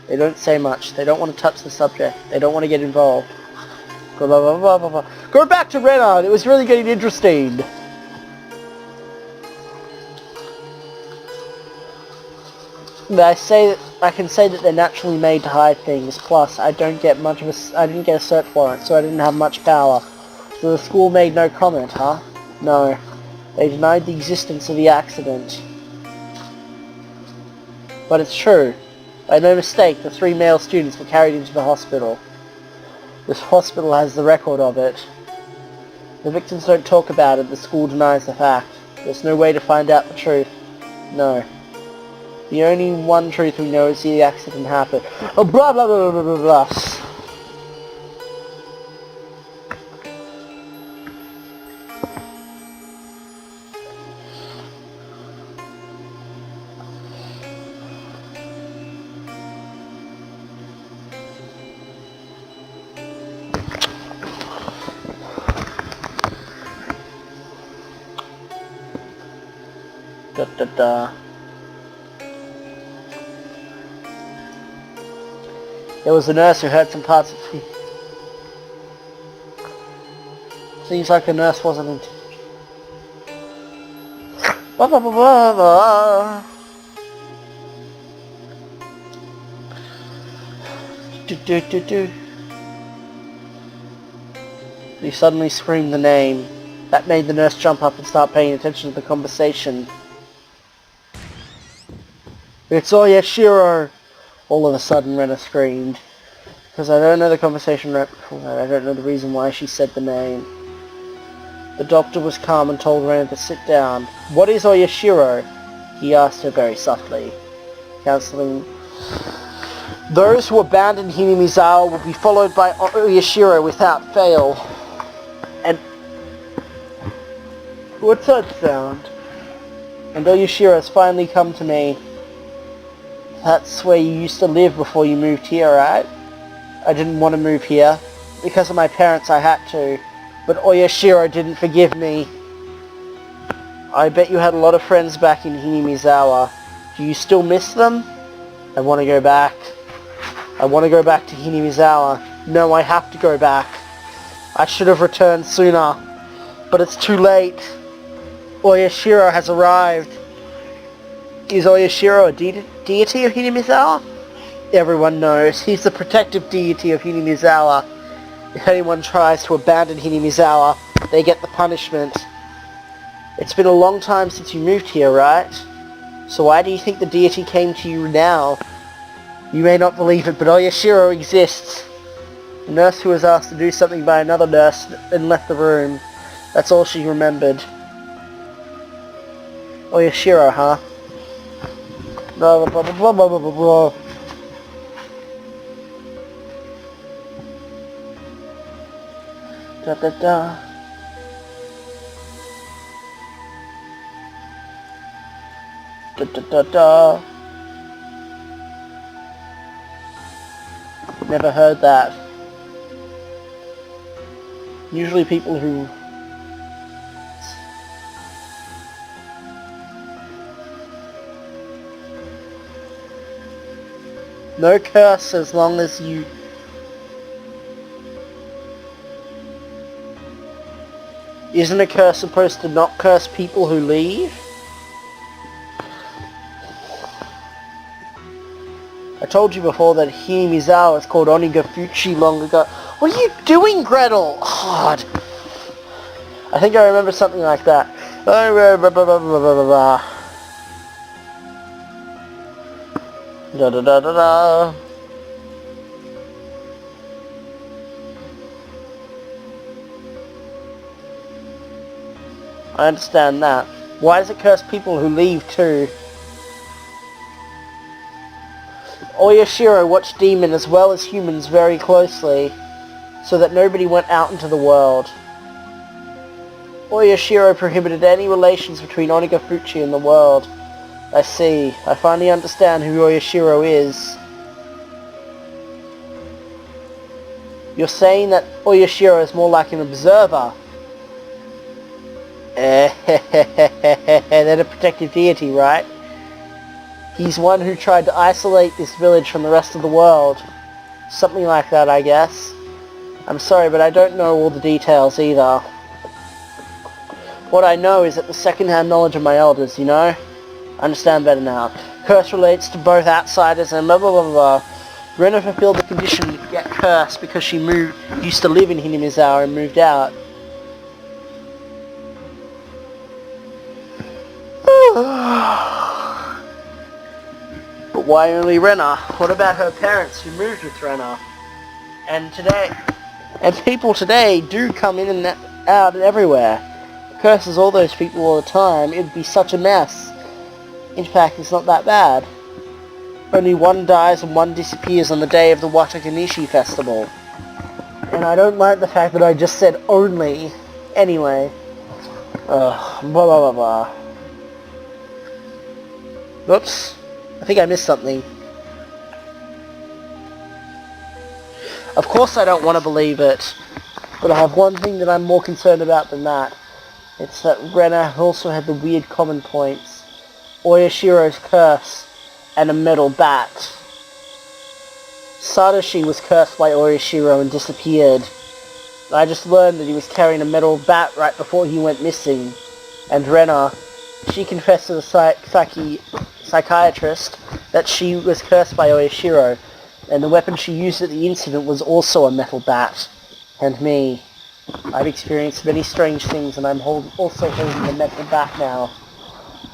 They don't say much. They don't want to touch the subject. They don't want to get involved. Blah, blah, blah, blah, blah. Go back to Rena. It was really getting interesting. But I can say that they're naturally made to hide things. Plus, I didn't get a search warrant, so I didn't have much power. So the school made no comment, huh? No. They denied the existence of the accident. But it's true. By no mistake, the 3 male students were carried into the hospital. This hospital has the record of it. The victims don't talk about it, the school denies the fact. There's no way to find out the truth. No. The only one truth we know is the accident happened. Oh, blah blah blah blah blah blah. Da da da. There was a nurse who heard some parts of it. Seems like the nurse wasn't in... Blah, blah, blah, blah, blah. Do. He suddenly screamed the name. That made the nurse jump up and start paying attention to the conversation. "It's Oyashiro!" All of a sudden, Rena screamed. Because I don't know the conversation right before that. I don't know the reason why she said the name. The doctor was calm and told Rena to sit down. "What is Oyashiro?" he asked her very softly. Counseling. "Those who abandon Hinamizawa will be followed by Oyashiro without fail." And... what's that sound? "And Oyashiro has finally come to me." "That's where you used to live before you moved here, right?" "I didn't want to move here. Because of my parents I had to. But Oyashiro didn't forgive me." "I bet you had a lot of friends back in Hinamizawa. Do you still miss them?" "I want to go back. I want to go back to Hinamizawa. No, I have to go back. I should have returned sooner. But it's too late. Oyashiro has arrived." "Is Oyashiro a deity of Hinamizawa?" "Everyone knows. He's the protective deity of Hinamizawa. If anyone tries to abandon Hinamizawa, they get the punishment." "It's been a long time since you moved here, right? So why do you think the deity came to you now?" "You may not believe it, but Oyashiro exists." The nurse who was asked to do something by another nurse then left the room. That's all she remembered. "Oyashiro, huh?" Blah, blah, blah, blah, blah, blah, blah, blah. Da da da. Da da da da. Never heard that. Usually people who... no curse as long as you... Isn't a curse supposed to not curse people who leave? I told you before that Hinamizawa was called Onigafuchi long ago. What are you doing, Gretel? God. I think I remember something like that. Da da da da da. I understand that. Why does it curse people who leave too? Oyashiro watched demon as well as humans very closely, so that nobody went out into the world. Oyashiro prohibited any relations between Onigafuchi and the world. I see. I finally understand who Oyashiro is. You're saying that Oyashiro is more like an observer. They're a protective deity, right? He's one who tried to isolate this village from the rest of the world. Something like that, I guess. I'm sorry, but I don't know all the details either. What I know is that the second-hand knowledge of my elders, you know? I understand better now. Curse relates to both outsiders and blah blah blah blah. Rena fulfilled the condition to get cursed because she used to live in Hinamizawa and moved out. But why only Rena? What about her parents who moved with Rena? And people today do come in and out and everywhere. Curses all those people all the time. It'd be such a mess. In fact, it's not that bad. Only one dies and one disappears on the day of the Wataganishi festival. And I don't like the fact that I just said only. Anyway. Blah blah blah blah. Whoops. I think I missed something. Of course I don't want to believe it. But I have one thing that I'm more concerned about than that. It's that Rena also had the weird common points. Oyashiro's curse, and a metal bat. Satoshi was cursed by Oyashiro and disappeared. I just learned that he was carrying a metal bat right before he went missing. And Rena, she confessed to the psychiatrist that she was cursed by Oyashiro, and the weapon she used at the incident was also a metal bat. And me. I've experienced many strange things, and I'm also holding the metal bat now.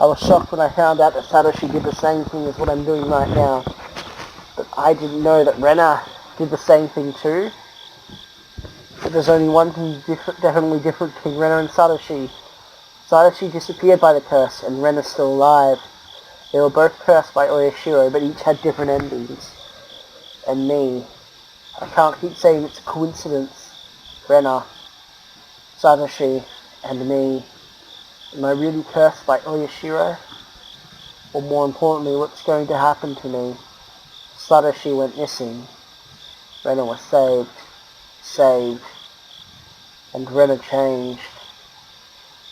I was shocked when I found out that Satoshi did the same thing as what I'm doing right now. But I didn't know that Rena did the same thing too. But there's only one thing definitely different between Rena and Satoshi. Satoshi disappeared by the curse, and Rena's still alive. They were both cursed by Oyashiro, but each had different endings. And me. I can't keep saying it's a coincidence. Rena, Satoshi, and me. Am I really cursed by Oyashiro? Or more importantly, what's going to happen to me? Satoshi went missing. Rena was saved, and Rena changed.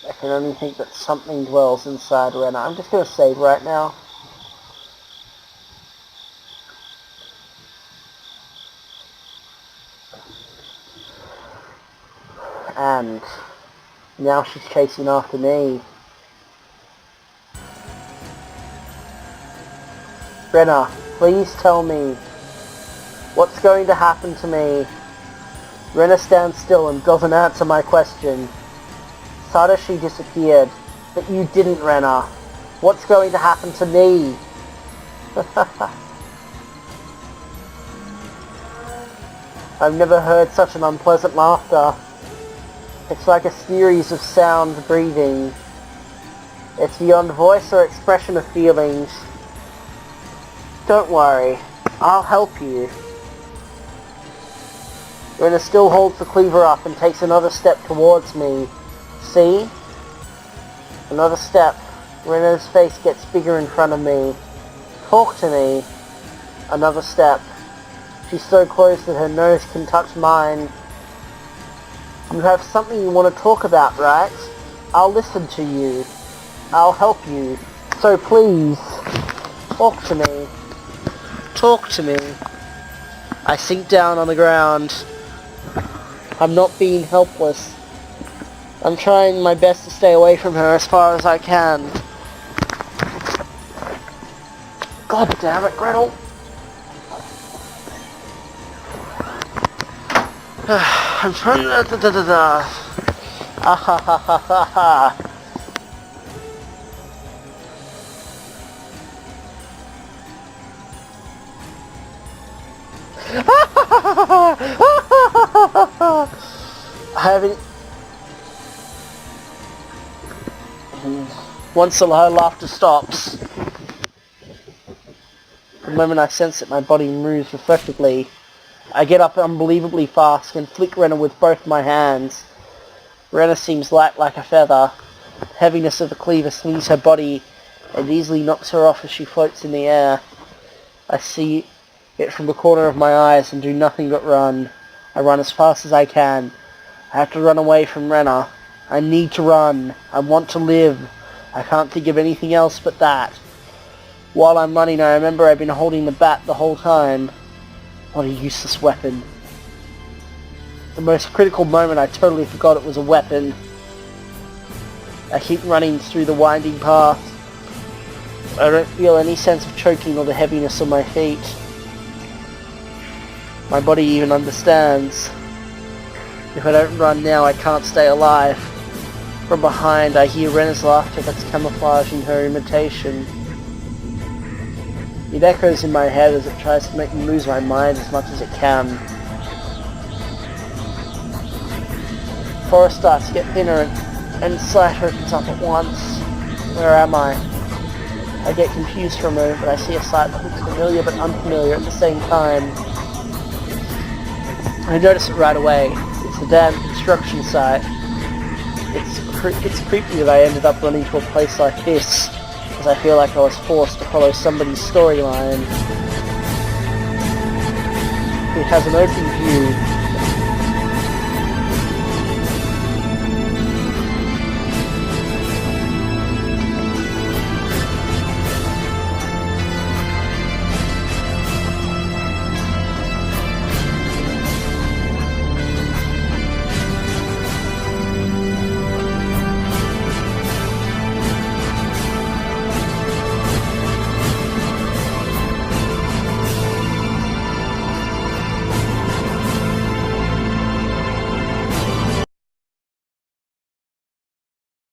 I can only think that something dwells inside Rena. I'm just going to save right now. And now she's chasing after me. Rena, please tell me what's going to happen to me. Rena stands still and doesn't answer my question. Satoshi disappeared, but you didn't, Rena. What's going to happen to me? I've never heard such an unpleasant laughter. It's like a series of sound breathing. It's beyond voice or expression of feelings. Don't worry, I'll help you. Rena still holds the cleaver up and takes another step towards me. See? Another step. Rena's face gets bigger in front of me. Talk to me. Another step. She's so close that her nose can touch mine. You have something you want to talk about, right? I'll listen to you. I'll help you. So please, talk to me. Talk to me. I sink down on the ground. I'm not being helpless. I'm trying my best to stay away from her as far as I can. God damn it, Gretel! I'm trying to... Ah ha ha ha ha ha! I haven't... Once the loud laughter stops, the moment I sense it, my body moves reflectively. I get up unbelievably fast and flick Rena with both my hands. Rena seems light like a feather. The heaviness of the cleaver swings her body and easily knocks her off as she floats in the air. I see it from the corner of my eyes and do nothing but run. I run as fast as I can. I have to run away from Rena. I need to run. I want to live. I can't think of anything else but that. While I'm running, I remember I've been holding the bat the whole time. What a useless weapon. The most critical moment, I totally forgot it was a weapon. I keep running through the winding path. I don't feel any sense of choking or the heaviness on my feet. My body even understands. If I don't run now, I can't stay alive. From behind, I hear Rena's laughter that's camouflaging her imitation. It echoes in my head as it tries to make me lose my mind as much as it can. The forest starts to get thinner and sight opens up at once. Where am I? I get confused for a moment, but I see a sight that looks familiar but unfamiliar at the same time. I notice it right away. It's the damn construction site. It's creepy that I ended up running to a place like this, as I feel like I was forced to follow somebody's storyline. It has an open view,